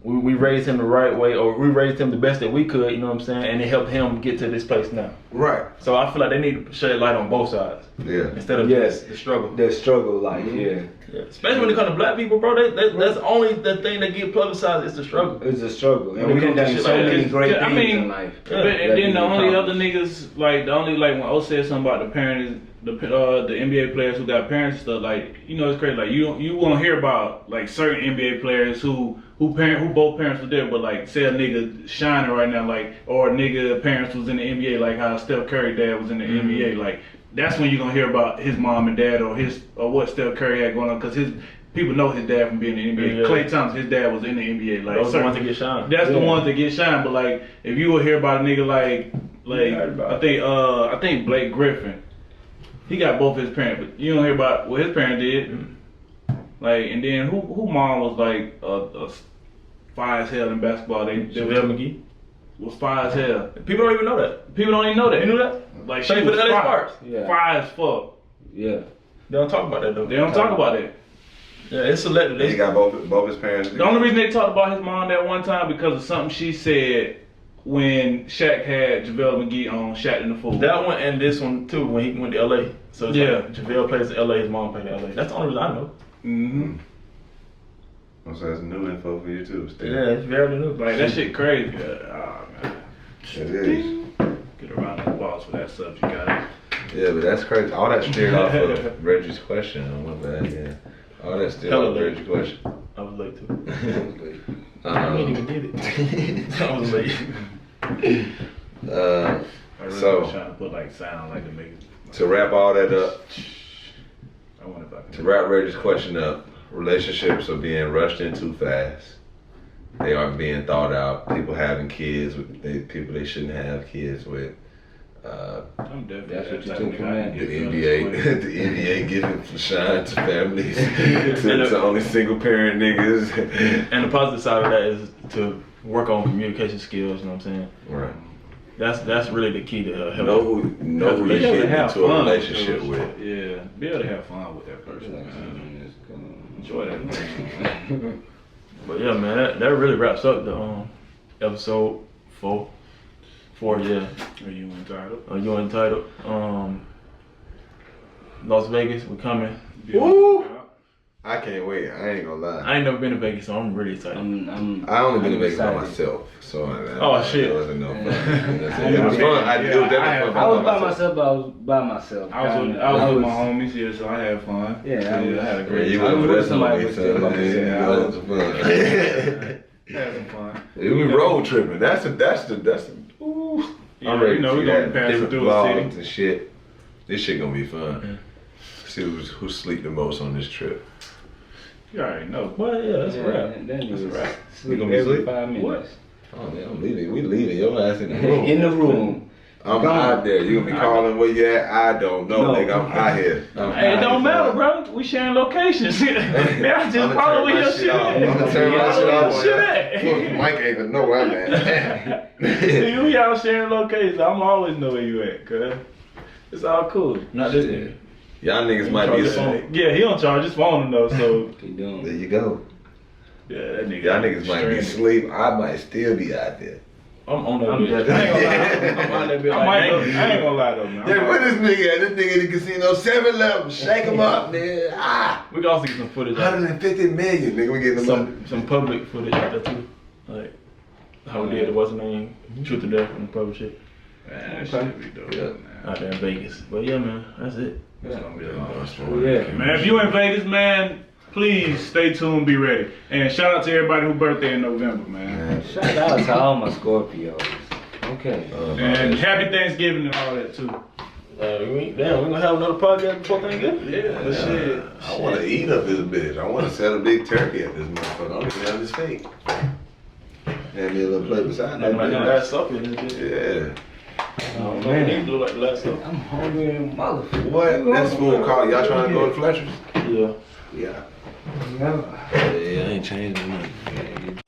We raised him the right way, or we raised him the best that we could. You know what I'm saying? And it helped him get to this place now. Right. So I feel like they need to shed light on both sides. Yeah. Instead of just the struggle. The struggle life. Yeah. Especially when it comes to black people, bro. That's only the thing that get publicized is the struggle. It's a struggle, and we done done so many great things in life. And then the only other niggas, like when O said something about the parent the NBA players who got parents and stuff, like, you know, it's crazy. Like you won't hear about like certain NBA players who both parents were there, but like say a nigga shining right now, like, or a nigga parents was in the NBA, like how Steph Curry dad was in the NBA. Like that's when you're gonna hear about his mom and dad or what Steph Curry had going on, because his people know his dad from being in the NBA. Klay Thompson, his dad was in the NBA. Like those are the ones that get shined. That's the ones that get shined. But like if you will hear about a nigga like I think Blake Griffin. He got both his parents, but you don't hear about what his parents did. Like, and then who mom was like fire as hell in basketball. JaVale McGee was fire as hell. People don't even know that. People don't even know that. You knew that? Like Played for the LA Sparks. Yeah. Fire as fuck. Yeah. They don't talk about that though. They don't talk about it. Yeah, it's selective. He got both his parents. The only reason they talked about his mom that one time because of something she said when Shaq had JaVale McGee on Shaq in the Fool. That one and this one too when he went to LA. So it's Yeah. like JaVale plays in LA, his mom played in LA. That's the only reason I know. So that's new info for you too. Still. Yeah, it's very new. Like that shit crazy. Oh man. It is. Get around the balls for that subject, guys. Yeah, but that's crazy. All that steered off of Reggie's question. I went back, yeah. All that steered off of Reggie's question. I was late too. I didn't even get it. I was late. I really So- was trying to put like sound like to make it. To wrap all that up, I wonder if I can. to wrap Reggie's question up, relationships are being rushed in too fast. They aren't being thought out. People having kids with people they shouldn't have kids with. I'm definitely That's what you that took type from of guy. that. The NBA, the NBA giving shine to families, to only single parent niggas. And the positive side of that is to work on communication skills, you know what I'm saying? Right. That's really the key to helping. Know who Be you're able to getting have into a fun relationship those- with. Yeah, be able to have fun with that person, man. Enjoy that. But yeah, man, that really wraps up the episode 4. Yeah. Are you entitled? You entitled. Las Vegas, we're coming. Woo! I can't wait. I ain't gonna lie. I ain't never been to Vegas, so I'm really excited. I only been to I'm Vegas by excited. myself, so Oh, shit. It wasn't no fun. Yeah. It was fun. It was definitely fun. I was by myself, but I was by myself. I was with my homies here, so I had fun. Yeah, I had a Yeah, great you time. went with with us, somebody somebody, was still by myself. yeah, that was fun. Had some fun. We road tripping. That's the. Ooh. Yeah, I'm ready you know, to we see gonna that. be passing Different through the vlogs city. and shit. This shit gonna be fun. See who sleep the most on this trip. You already know. Well, yeah, that's a wrap. That's a wrap. Sleep You gonna be every asleep? 5 minutes. What? Oh man, I'm leaving. We leaving your ass in the room. In the room. I'm Gone. out there. You gonna be calling where you at? I don't know, No. nigga. I'm out here. Hey, it don't matter, bro. We sharing locations. Man, I just follow where your shit I'm at. gonna turn my Follow shit where off. your shit at. Mike ain't even know where I'm at. See, we y'all sharing locations. I'm always know where you at, cuz. It's all cool. Not this nigga. Y'all niggas might Charge be his asleep. phone. Yeah, he don't charge his phone though, so Keep doing. There you go. yeah, that nigga. Y'all niggas might be stranded. asleep. I might still be out there. I'm on that I'm bitch. dead. I ain't gonna lie. I'm on that bitch I like ain't gonna lie though, man. Yeah, where this nigga at? This nigga in the casino, 7-Eleven. Shake him up, man. Ah! We can also get some footage. 150 million, nigga. We getting the money. Some public footage out there too. Like how we did, what's the name? Truth or Death and public shit. Man, that shit be dope, Yeah. man. Out there in Vegas. But yeah, man, that's it. It's gonna be a long Oh, yeah. Man, if you in Vegas, man, please stay tuned, be ready. And shout out to everybody who birthday in November, man. Shout out to all my Scorpios. Okay. And happy Thanksgiving and all that too. We gonna have another podcast before Thanksgiving? Yeah, but shit. I want to eat up this bitch. I want to set a big turkey at this motherfucker. I don't even have this fake. Hand me a little plate beside that. Like the bitch. last supper in this bitch. Yeah. Oh, Man, man. you look like the last supper. I'm hungry and motherfucker. What? That's food call. Y'all trying to go to Fletcher's? Yeah. Yeah. Yeah. Yeah, I ain't changing nothing.